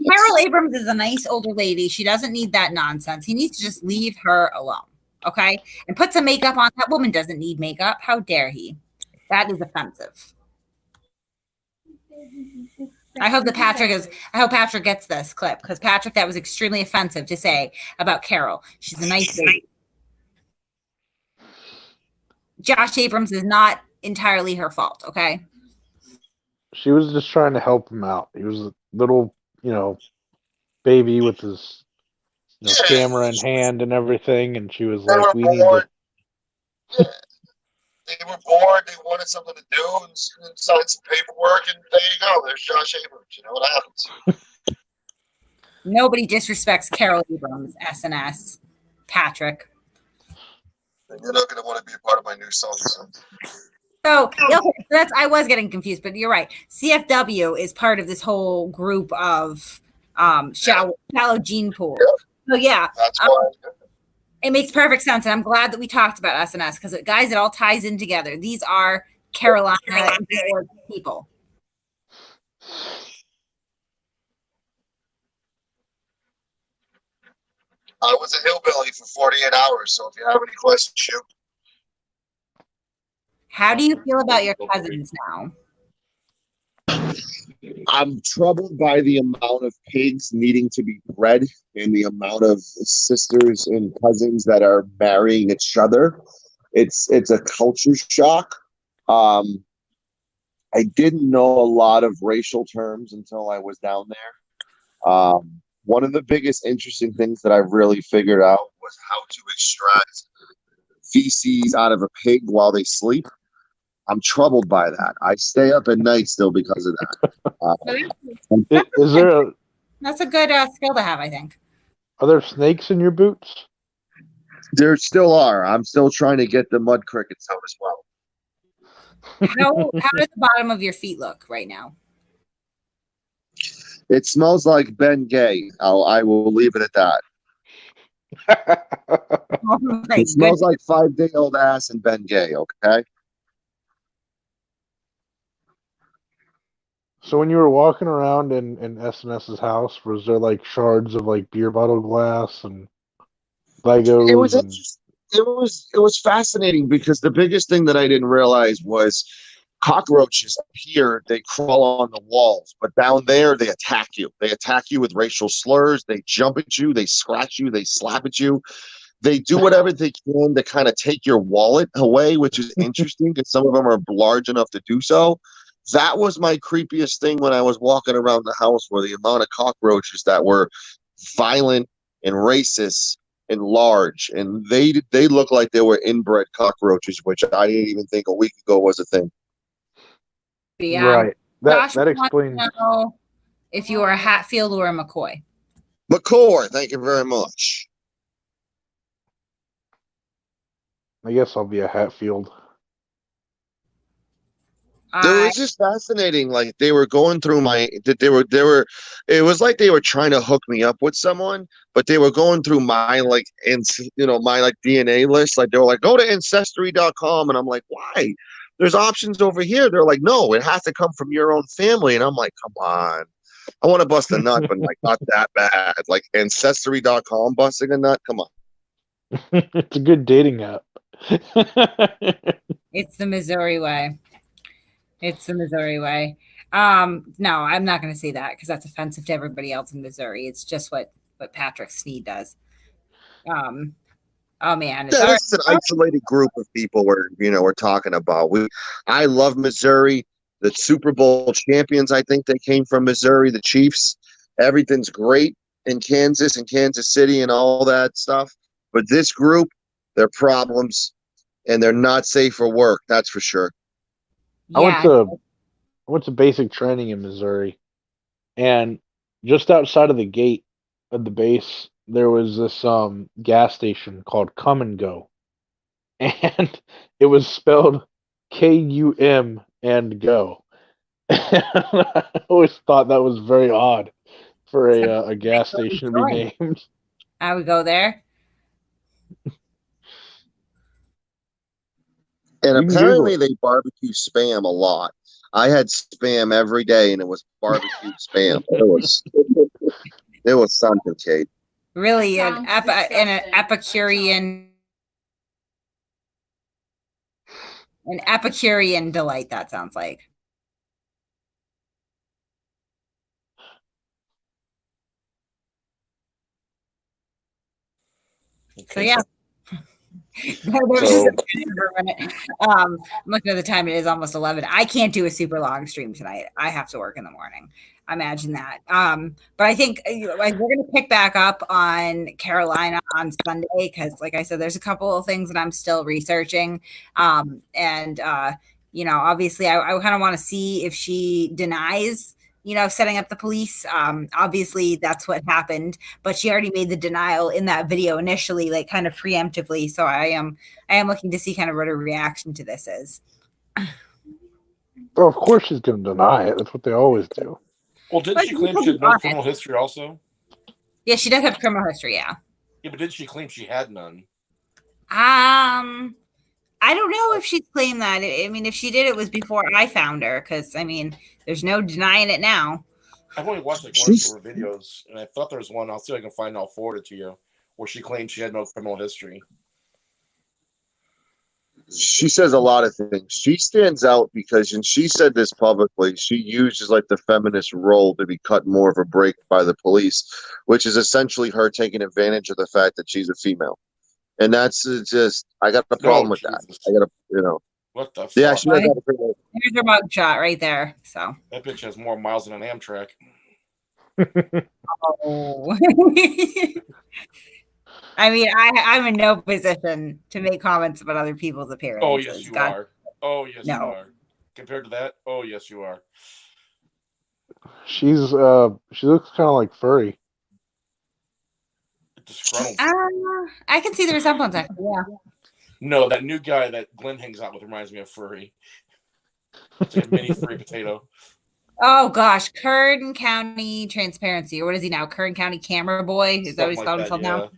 Carol Abrams is a nice older lady. She doesn't need that nonsense. He needs to just leave her alone. Okay? And put some makeup on. That woman doesn't need makeup. How dare he? That is offensive. I hope Patrick gets this clip, because Patrick, that was extremely offensive to say about Carol. She's a nice lady. Josh Abrams is not entirely her fault, okay? She was just trying to help him out. He was a little, baby with his camera in hand and everything, and she was like, "We need to." They were bored. They wanted something to do, and signed some paperwork, and there you go. There's Josh Abrams. You know what happens. Nobody disrespects Carol Abrams, SNS, Patrick. And you're not going to want to be a part of my new song. So I was getting confused, but you're right. CFW is part of this whole group of shallow gene pool. So yeah, that's why. It makes perfect sense, and I'm glad that we talked about SNS, because guys, it all ties in together. These are Carolina people. I was a hillbilly for 48 hours, so if you have any questions, shoot. How do you feel about your cousins now? I'm troubled by the amount of pigs needing to be bred and the amount of sisters and cousins that are marrying each other. It's a culture shock. I didn't know a lot of racial terms until I was down there. One of the biggest interesting things that I really figured out was how to extract feces out of a pig while they sleep. I'm troubled by that. I stay up at night still because of that. That's a good skill to have, I think. Are there snakes in your boots? There still are. I'm still trying to get the mud crickets out as well. How does the bottom of your feet look right now? It smells like Ben Gay. I will leave it at that. Right, it smells like 5-day-old ass and Ben Gay, okay? So when you were walking around in SNS's house, was there like shards of like beer bottle glass and Legos? It was fascinating, because the biggest thing that I didn't realize was cockroaches up here, they crawl on the walls, but down there they attack you. They attack you with racial slurs. They jump at you. They scratch you. They slap at you. They do whatever they can to kind of take your wallet away, which is interesting because some of them are large enough to do so. That was my creepiest thing when I was walking around the house, were the amount of cockroaches that were violent and racist and large. And they look like they were inbred cockroaches, which I didn't even think a week ago was a thing. Yeah. Right. Josh That explains. wants to know if you are a Hatfield or a McCoy. McCoy, thank you very much. I guess I'll be a Hatfield. It was just fascinating. Like they were going through it was like they were trying to hook me up with someone, but they were going through my like my like DNA list. Like they were like, go to ancestry.com, and I'm like, why? There's options over here. They're like, no, it has to come from your own family. And I'm like, come on. I want to bust a nut, but like not that bad. Like ancestry.com busting a nut. Come on. It's a good dating app. It's the Missouri way. It's the Missouri way. No, I'm not going to say that because that's offensive to everybody else in Missouri. It's just what Patrick Sneed does. Oh man, Yeah, this is an isolated group of people we're talking about. I love Missouri. The Super Bowl champions, I think they came from Missouri. The Chiefs, everything's great in Kansas and Kansas City and all that stuff. But this group, they're problems, and they're not safe for work. That's for sure. Yeah. I went to basic training in Missouri, and just outside of the gate of the base, there was this gas station called Come and Go, and it was spelled K-U-M and Go. And I always thought that was very odd for a gas station to be named. I would go there. And apparently they barbecue Spam a lot. I had Spam every day, and it was barbecue Spam. It was something, Kate. Really, an Epicurean delight. That sounds like. Okay. So yeah. I'm looking at the time. It is almost 11. I can't do a super long stream tonight. I have to work in the morning. Imagine that. But I think we're going to pick back up on Carolina on Sunday because, like I said, there's a couple of things that I'm still researching. Obviously, I kind of want to see if she denies setting up the police. Obviously that's what happened, but she already made the denial in that video initially, like kind of preemptively. So I am looking to see kind of what her reaction to this is. Well, of course she's going to deny it. That's what they always do. Well, didn't she claim she had no criminal history also? Yeah, she does have criminal history, yeah. Yeah, but didn't she claim she had none? I don't know if she claimed that. I mean, if she did, it was before I found her, because, I mean, there's no denying it now. I've only watched like one or two of her videos, and I thought there was one. I'll see if I can find it. I'll forward it to you, where she claimed she had no criminal history. She says a lot of things. She stands out because, and she said this publicly, she uses like the feminist role to be cut more of a break by the police, which is essentially her taking advantage of the fact that she's a female. And that's just, I got a problem with that. I got to, What the fuck? Yeah, she does have a pretty. Here's her mug shot right there. So that bitch has more miles than an Amtrak. Oh. I mean, I'm in no position to make comments about other people's appearances. Oh, yes, you are. Oh, yes, you are. Compared to that, oh, yes, you are. She looks kind of like furry. I can see the resemblance, actually, yeah. No, that new guy that Glenn hangs out with reminds me of furry. It's like a mini furry potato. Oh gosh, Kern County Transparency, or what is he now? Kern County Camera Boy? Is that what he's called himself now?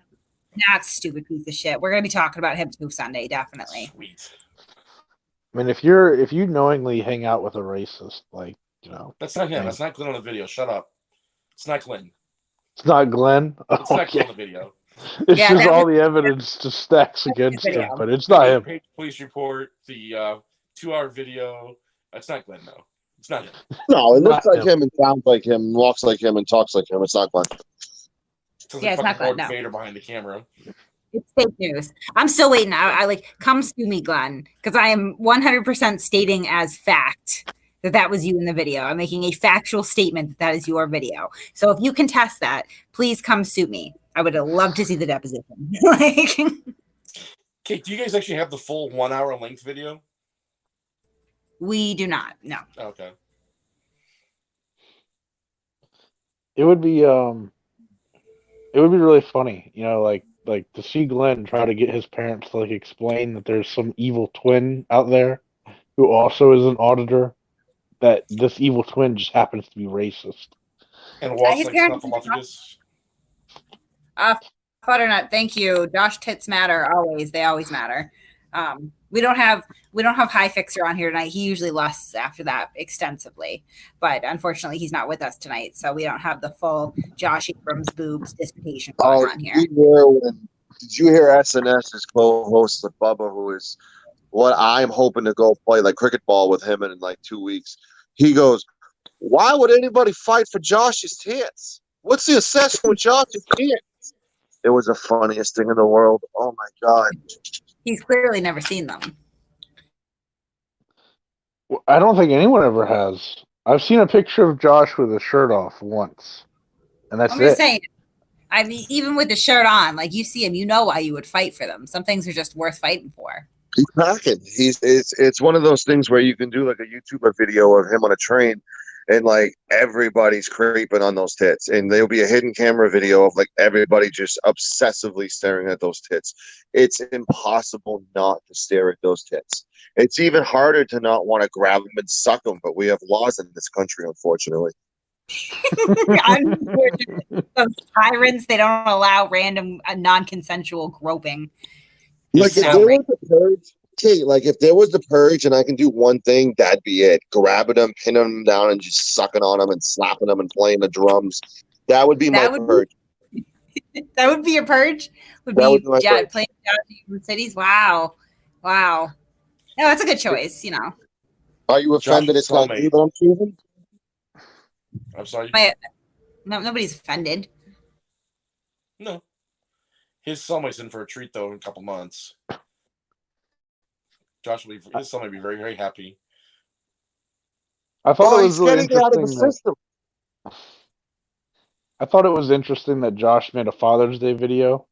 That's a stupid piece of shit. We're gonna be talking about him too Sunday, definitely. Sweet. I mean, if you knowingly hang out with a racist, that's not him. That's not Glenn on the video. Shut up. It's not Glenn. It's not Glenn. It's not Glenn on the video. It's just all the evidence just stacks against him, but it's not him. Police report, the 2-hour video. It's not Glenn, though. It's not him. No, it looks like him and sounds like him, walks like him, and talks like him. It's not Glenn. It's not Glenn. No. Vader behind the camera. It's fake news. I'm still waiting. I come sue me, Glenn, because I am 100% stating as fact that was you in the video. I'm making a factual statement that is your video. So if you contest that, please come sue me. I would have loved to see the deposition. Kate, do you guys actually have the full 1 hour length video? We do not. No. Okay. It would be really funny, like to see Glenn try to get his parents to explain that there's some evil twin out there who also is an auditor that this evil twin just happens to be racist. And walks his like parents- Snuffleupagus. Butternut, thank you. Josh tits matter always. They always matter. We don't have High Fixer on here tonight. He usually lusts after that extensively, but unfortunately, he's not with us tonight, so we don't have the full Josh Abrams boobs dissertation going on here. Did you hear SNS's co-host of Bubba, who is what I'm hoping to go play like cricket ball with him in like 2 weeks? He goes, "Why would anybody fight for Josh's tits? What's the obsession with Josh's tits?" It was the funniest thing in the world. Oh my god. He's clearly never seen them. I don't think anyone ever has. I've seen a picture of Josh with his shirt off once, and that's I'm just it. saying. I mean, even with the shirt on, like you see him, you know why you would fight for them. Some things are just worth fighting for. He's packing. It's one of those things where you can do like a YouTuber video of him on a train, and like everybody's creeping on those tits, and there'll be a hidden camera video of like everybody just obsessively staring at those tits. It's impossible not to stare at those tits. It's even harder to not want to grab them and suck them, but we have laws in this country, unfortunately. Those tyrants, they don't allow random non-consensual groping. Like if there was the purge, okay, like if there was the purge and I can do one thing, that'd be it. Grabbing them, pinning them down, and just sucking on them and slapping them and playing the drums. That would be my purge. That would be your purge? Would be playing Down Cities? Wow. No, that's a good choice, you know. Are you offended it's not you that I'm choosing? I'm sorry. No, nobody's offended. No. His soulmate's in for a treat, though, in a couple months. Josh will be, his soulmate will be very, very happy. I thought it was really interesting. I thought it was interesting that Josh made a Father's Day video.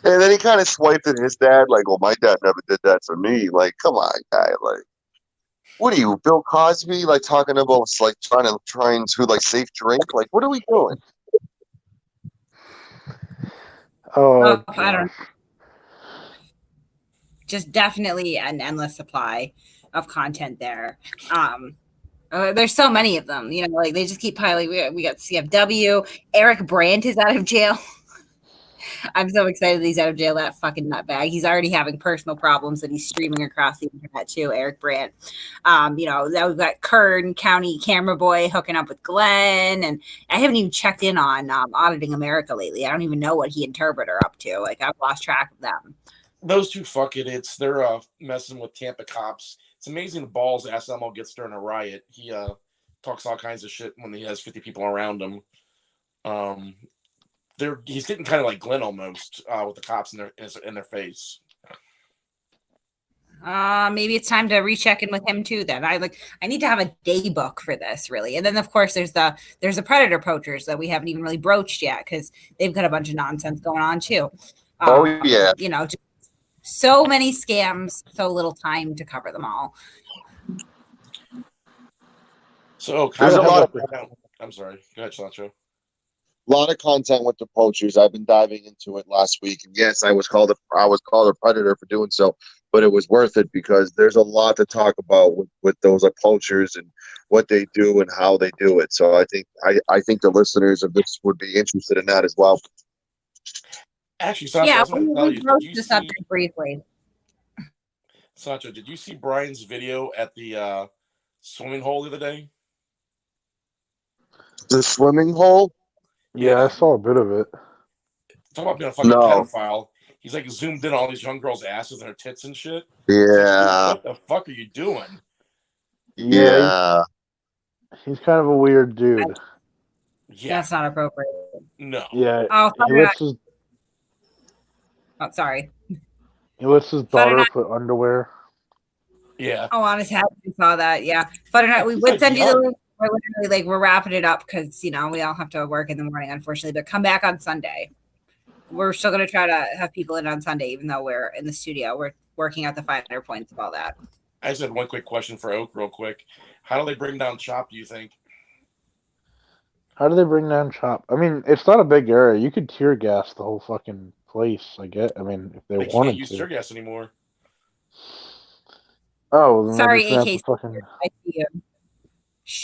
And then he kind of swiped at his dad, like, "Well, my dad never did that for me." Like, come on, guy. Like, what are you, Bill Cosby? Like talking about like trying to like safe drink? Like, what are we doing? Oh, I don't know. Just definitely an endless supply of content there. There's so many of them, you know, like they just keep piling. We got CFW. Eric Brandt is out of jail. I'm so excited that he's out of jail, that fucking nutbag. He's already having personal problems that he's streaming across the internet too, Eric Brandt. You know, that we've got Kern County camera boy hooking up with Glenn, and I haven't even checked in on Auditing America lately. I don't even know what he and Turbot are up to. Like, I've lost track of them. Those two fuck idiots, they're messing with Tampa cops. It's amazing the balls SMO gets during a riot. He talks all kinds of shit when he has 50 people around him. He's getting kind of like Glenn almost with the cops in their face. Maybe it's time to recheck in with him too. Then I need to have a day book for this, really. And then of course there's the predator poachers that we haven't even really broached yet because they've got a bunch of nonsense going on too. Oh yeah, you know, just so many scams, so little time to cover them all. So there's a lot of. I'm sorry. Go ahead, Sancho. A lot of content with the poachers. I've been diving into it last week, and yes, I was called a predator for doing so, but it was worth it because there's a lot to talk about with those poachers and what they do and how they do it. So I think the listeners of this would be interested in that as well. Actually, Sancho, I was going to tell you, did you see, briefly. Sancho, did you see Brian's video at the swimming hole the other day? The swimming hole? Yeah, I saw a bit of it. Talk about being a fucking pedophile. He's like zoomed in on all these young girls' asses and their tits and shit. Yeah. What the fuck are you doing? Yeah. He's kind of a weird dude. Yeah, that's not appropriate. No. Yeah. Oh, sorry. He lets his daughter put underwear. Yeah. Oh, on his head. We saw that. Yeah. Butternut, we would send you the link. We're literally we're wrapping it up because, you know, we all have to work in the morning, unfortunately, but come back on Sunday. We're still going to try to have people in on Sunday, even though we're in the studio. We're working out the finer points of all that. I just had one quick question for Oak real quick. How do they bring down Chop, do you think? How do they bring down Chop? I mean, it's not a big area. You could tear gas the whole fucking place, I get. I mean, if they wanted can't use tear gas anymore. Oh, then they're Sorry, just gonna have AK. to fucking. I see you.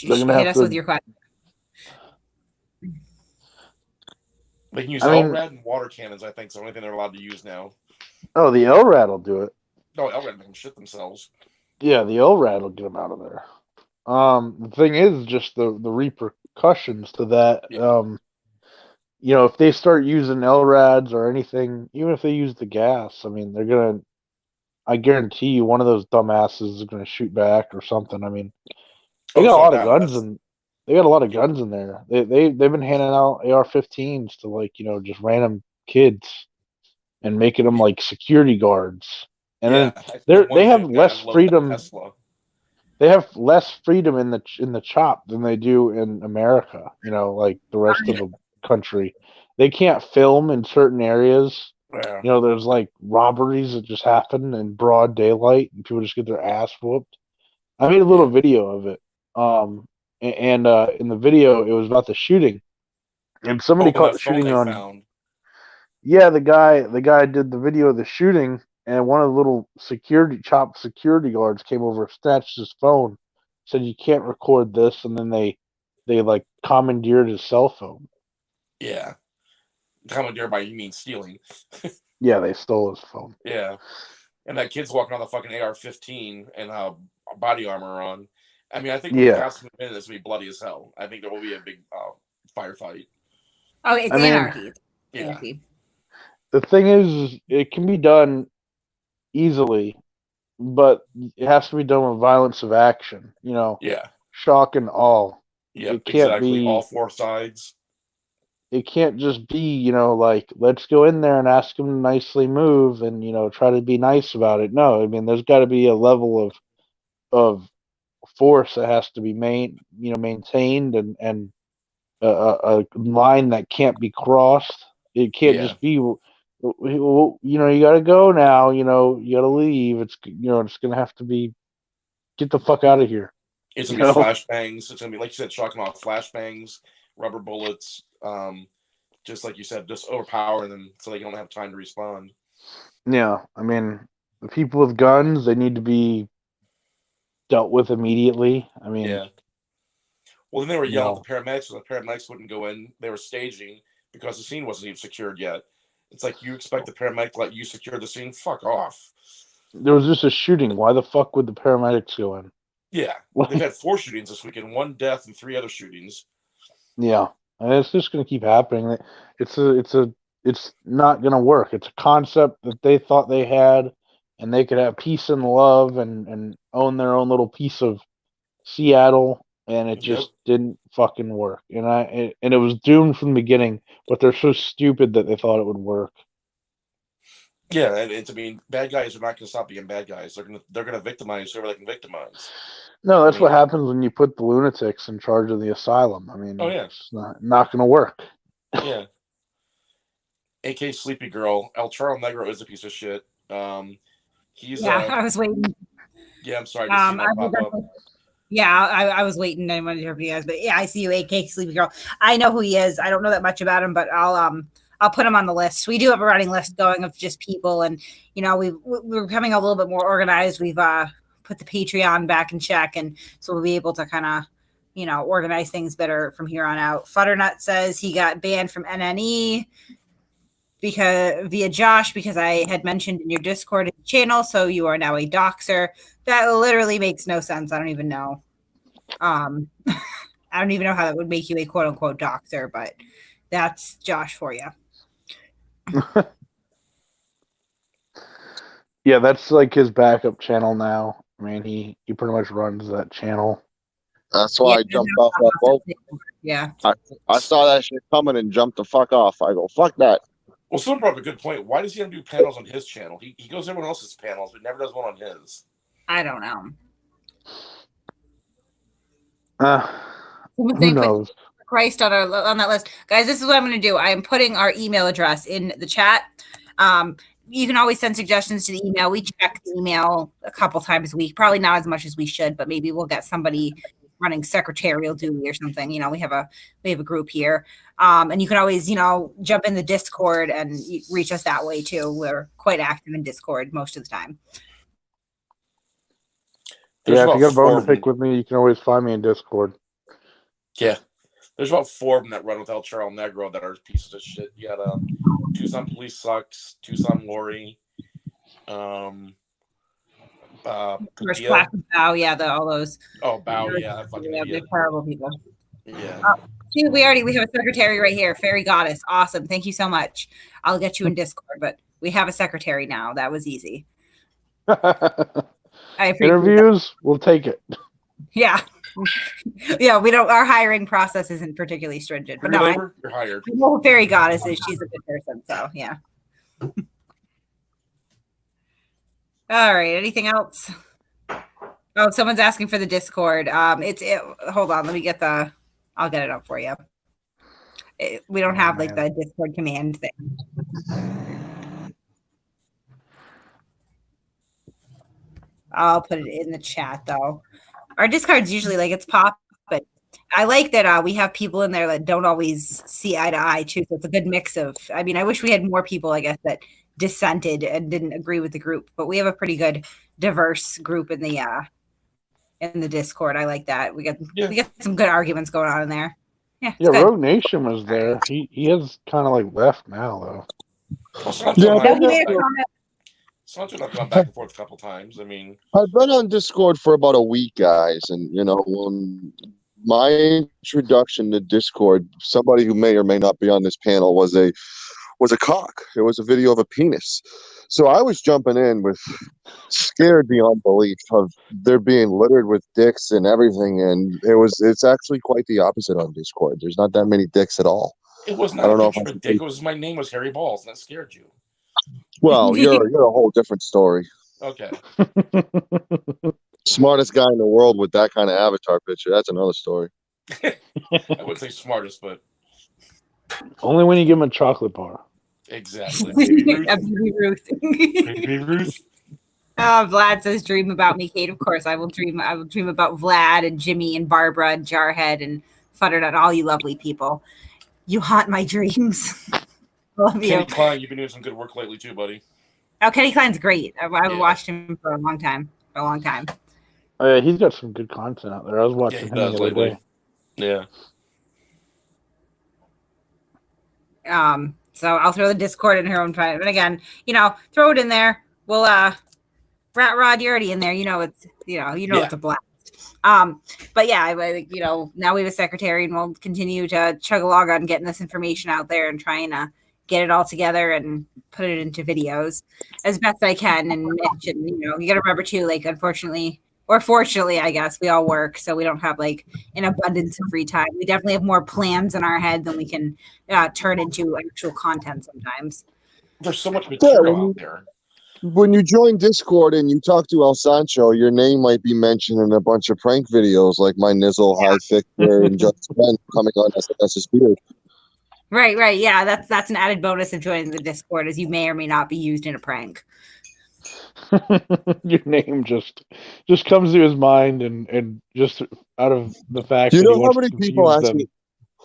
They're gonna Hit have us to. with your question. They can use I mean, LRAD and water cannons. I think is the only thing they're allowed to use now. oh, the LRAD will do it. No, LRAD make them shit themselves. Yeah, the LRAD will get them out of there. The thing is just the repercussions to that. Yeah. If they start using LRADs or anything, even if they use the gas, I mean, they're gonna. I guarantee you, one of those dumbasses is gonna shoot back or something. I mean, they got a lot of guns and they got a lot of guns in there. They've been handing out AR-15s to like just random kids and making them like security guards. And then they have less freedom. They have less freedom in the chop than they do in America. Like the rest of the country, they can't film in certain areas. Yeah. There's like robberies that just happen in broad daylight, and people just get their ass whooped. I made a little video of it. And in the video, it was about the shooting, and somebody caught the shooting on. Found. Yeah, the guy did the video of the shooting, and one of the little security guards came over, snatched his phone, said you can't record this, and then they like commandeered his cell phone. Yeah, commandeered by you mean stealing? Yeah, they stole his phone. Yeah, and that kid's walking on the fucking AR-15 and body armor on. I mean, I think when the cops move in, this will be bloody as hell. I think there will be a big firefight. Oh, it's anarchy. Yeah. Anarchy. The thing is, it can be done easily, but it has to be done with violence of action. Yeah. Shock and awe. Yeah, it can't exactly. Be all four sides. It can't just be, like, let's go in there and ask them to nicely move and, try to be nice about it. No, I mean, there's got to be a level of force that has to be maintained and a line that can't be crossed. It can't just be, you got to go now. You got to leave. It's it's gonna have to be, get the fuck out of here. It's gonna be flashbangs. It's gonna be, like you said, shocking off flashbangs, rubber bullets. Just like you said, just overpowering them so they don't have time to respond. Yeah, I mean, the people with guns, they need to be dealt with immediately. I mean, yeah. Well, then they were yelling at the paramedics, so the paramedics wouldn't go in. They were staging because the scene wasn't even secured yet. It's like, you expect the paramedic to let you secure the scene? Fuck off. There was just a shooting. Why the fuck would the paramedics go in? Yeah. They've had 4 shootings this weekend, 1 death and 3 other shootings. Yeah. And it's just going to keep happening. It's not going to work. It's a concept that they thought they had, and they could have peace and love and own their own little piece of Seattle, and it just didn't fucking work. And it was doomed from the beginning, but they're so stupid that they thought it would work. Yeah, and I mean, bad guys are not going to stop being bad guys. They're gonna victimize whoever they can victimize. No, that's what happens when you put the lunatics in charge of the asylum. I mean, it's not going to work. Yeah. AK Sleepy Girl, El Charro Negro is a piece of shit. He's I was waiting. Yeah, I'm sorry. To see that pop up. Yeah, I was waiting. I wanted to hear from you guys, but yeah, I see you, AK Sleepy Girl. I know who he is. I don't know that much about him, but I'll put him on the list. We do have a running list going of just people, and we're becoming a little bit more organized. We've put the Patreon back in check, and so we'll be able to kind of organize things better from here on out. Futternut says he got banned from NNE via Josh because I had mentioned in your Discord channel, so you are now a doxer. That literally makes no sense. I don't even know. I don't even know how that would make you a quote unquote doxer, but that's Josh for you. Yeah, that's like his backup channel now. I mean, he pretty much runs that channel. That's why I jumped off that boat. Yeah. I saw that shit coming and jumped the fuck off. I go, fuck that. Well, someone brought up a good point. Why does he do panels on his channel? He goes to everyone else's panels, but never does one on his. I don't know. Who knows? Christ on that list. Guys, this is what I'm going to do. I am putting our email address in the chat. You can always send suggestions to the email. We check the email a couple times a week. Probably not as much as we should, but maybe we'll get somebody running secretarial duty or something. We have a group here. And you can always, jump in the Discord and reach us that way too. We're quite active in Discord most of the time. There's Yeah, if about you got a bone four to of them. pick with me, you can always find me in Discord. Yeah. There's about 4 of them that run with El Charro Negro that are pieces of shit. You got Tucson Police Sucks, Tucson Lori, First Padilla. class bow, yeah, all those. Oh, Bow, yeah, that fucking Yeah, they're idiot. terrible people. Yeah. See, we have a secretary right here, Fairy Goddess. Awesome, thank you so much. I'll get you in Discord, but we have a secretary now. That was easy. I appreciate Interviews, that. we'll take it. Yeah. Yeah, we don't. Our hiring process isn't particularly stringent, but no, Labor, you're hired. Well, Fairy Goddess she's a good person, so yeah. All right. Anything else? Oh, someone's asking for the Discord. Hold on. Let me get I'll get it up for you. We don't have like the Discord command thing. I'll put it in the chat though. Our Discord's usually like it's pop, but I like that we have people in there that don't always see eye to eye too. So it's a good mix of. I mean, I wish we had more people, I guess, that dissented and didn't agree with the group, but we have a pretty good diverse group in the Discord. I like that. We got some good arguments going on in there. Yeah, yeah. Rogue Nation was there. He has kind of like left now though. Sancho and I've gone back and forth a couple times. I mean, I've been on Discord for about a week, guys, and my introduction to Discord, somebody who may or may not be on this panel was a cock. It was a video of a penis. So I was jumping in with scared beyond belief of there being littered with dicks and everything, and it's actually quite the opposite on Discord. There's not that many dicks at all. It was not a picture of a dick. It was my name was Harry Balls, and that scared you. Well, you're a whole different story. Okay. Smartest guy in the world with that kind of avatar picture. That's another story. I wouldn't say smartest, but only when you give him a chocolate bar. Exactly. Baby Ruth. Baby Ruth. Oh, Vlad says, "Dream about me, Kate." Of course, I will dream. I will dream about Vlad and Jimmy and Barbara and Jarhead and Futternut, all you lovely people. You haunt my dreams. Love Kenny you. Klein, you've been doing some good work lately too, buddy. Oh, Kenny Klein's great. I've watched him for a long time. Oh, yeah, he's got some good content out there. I was watching him the other day. Yeah. So I'll throw the Discord in her own time. But again, throw it in there. We'll Rat Rod, you're already in there. It's it's a blast. But yeah, now we have a secretary, and we'll continue to chug along on getting this information out there and trying to get it all together and put it into videos as best I can. And Mitch, and you got to remember too, like, unfortunately or fortunately, I guess, we all work, so we don't have like an abundance of free time. We definitely have more plans in our head than we can turn into actual content sometimes. There's so much material out there. When you join Discord and you talk to El Sancho, your name might be mentioned in a bunch of prank videos like my Nizzle, High Fixer, and Just Ben coming on SNS's Beard. Right. Yeah, that's an added bonus of joining the Discord, as you may or may not be used in a prank. Your name just comes to his mind, and just out of the fact you that know how many people ask me,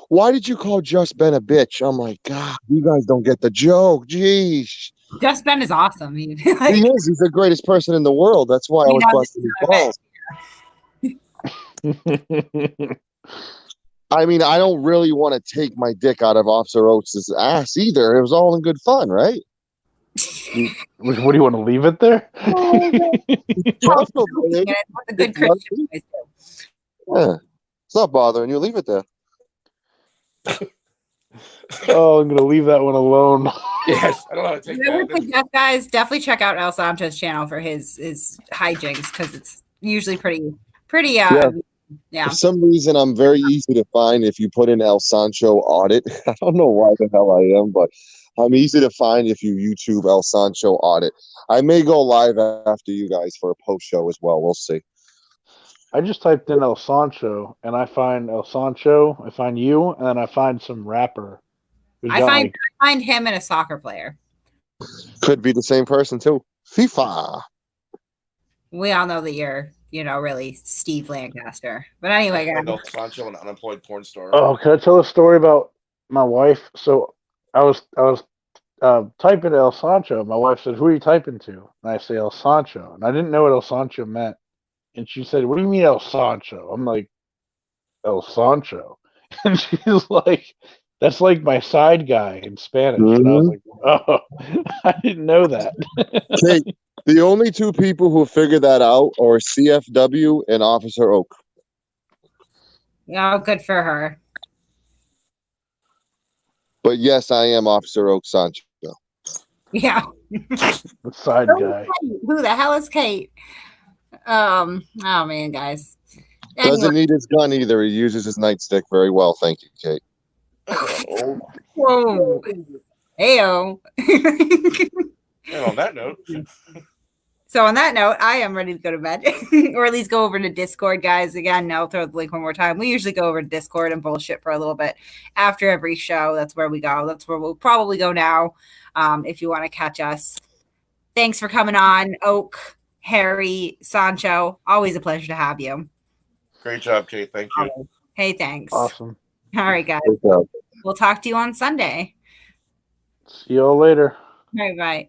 why did you call Just Ben a bitch? I'm like, God, you guys don't get the joke. Jeez. Just Ben is awesome. He is. He's the greatest person in the world. That's why I was busting his balls. I mean, I don't really want to take my dick out of Officer Oates' ass either. It was all in good fun, right? What do you want to leave it there? Yeah, it's not bothering you. Leave it there. Oh, I'm gonna leave that one alone. Yes, I don't know how to take that. Guys, definitely check out El Sancho's channel for his hijinks, because it's usually pretty. Yeah. For some reason, I'm very easy to find if you put in El Sancho audit. I don't know why the hell I am, but I'm easy to find if you YouTube El Sancho audit. I may go live after you guys for a post show as well. We'll see. I just typed in El Sancho, and I find El Sancho, I find you, and then I find some rapper. I find him and a soccer player. Could be the same person too. FIFA. We all know that you're, really Steve Lancaster. But anyway, guys. El Sancho, an unemployed porn star. Oh, can I tell a story about my wife? So I was typing El Sancho. My wife said, "Who are you typing to?" And I say El Sancho, and I didn't know what El Sancho meant. And she said, "What do you mean El Sancho?" I'm like, "El Sancho," and she's like, "That's like my side guy in Spanish." And I was like, "Oh, I didn't know that." Kate, the only two people who figured that out are CFW and Officer Oak. Oh, good for her. But yes, I am Officer Oak Sancho. Yeah. The side guy. Who the hell is Kate? Oh man, guys. Doesn't need his gun either. He uses his nightstick very well. Thank you, Kate. Whoa. Heyo. And on that note, So on that note, I am ready to go to bed, or at least go over to Discord, guys. Again, I'll throw the link one more time. We usually go over to Discord and bullshit for a little bit after every show. That's where we go. That's where we'll probably go now, if you want to catch us. Thanks for coming on, Oak, Harry, Sancho. Always a pleasure to have you. great job, Kate. Thank you. Hey, thanks. Awesome. All right, guys. We'll talk to you on Sunday. See y'all later. Bye.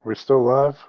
We're still live.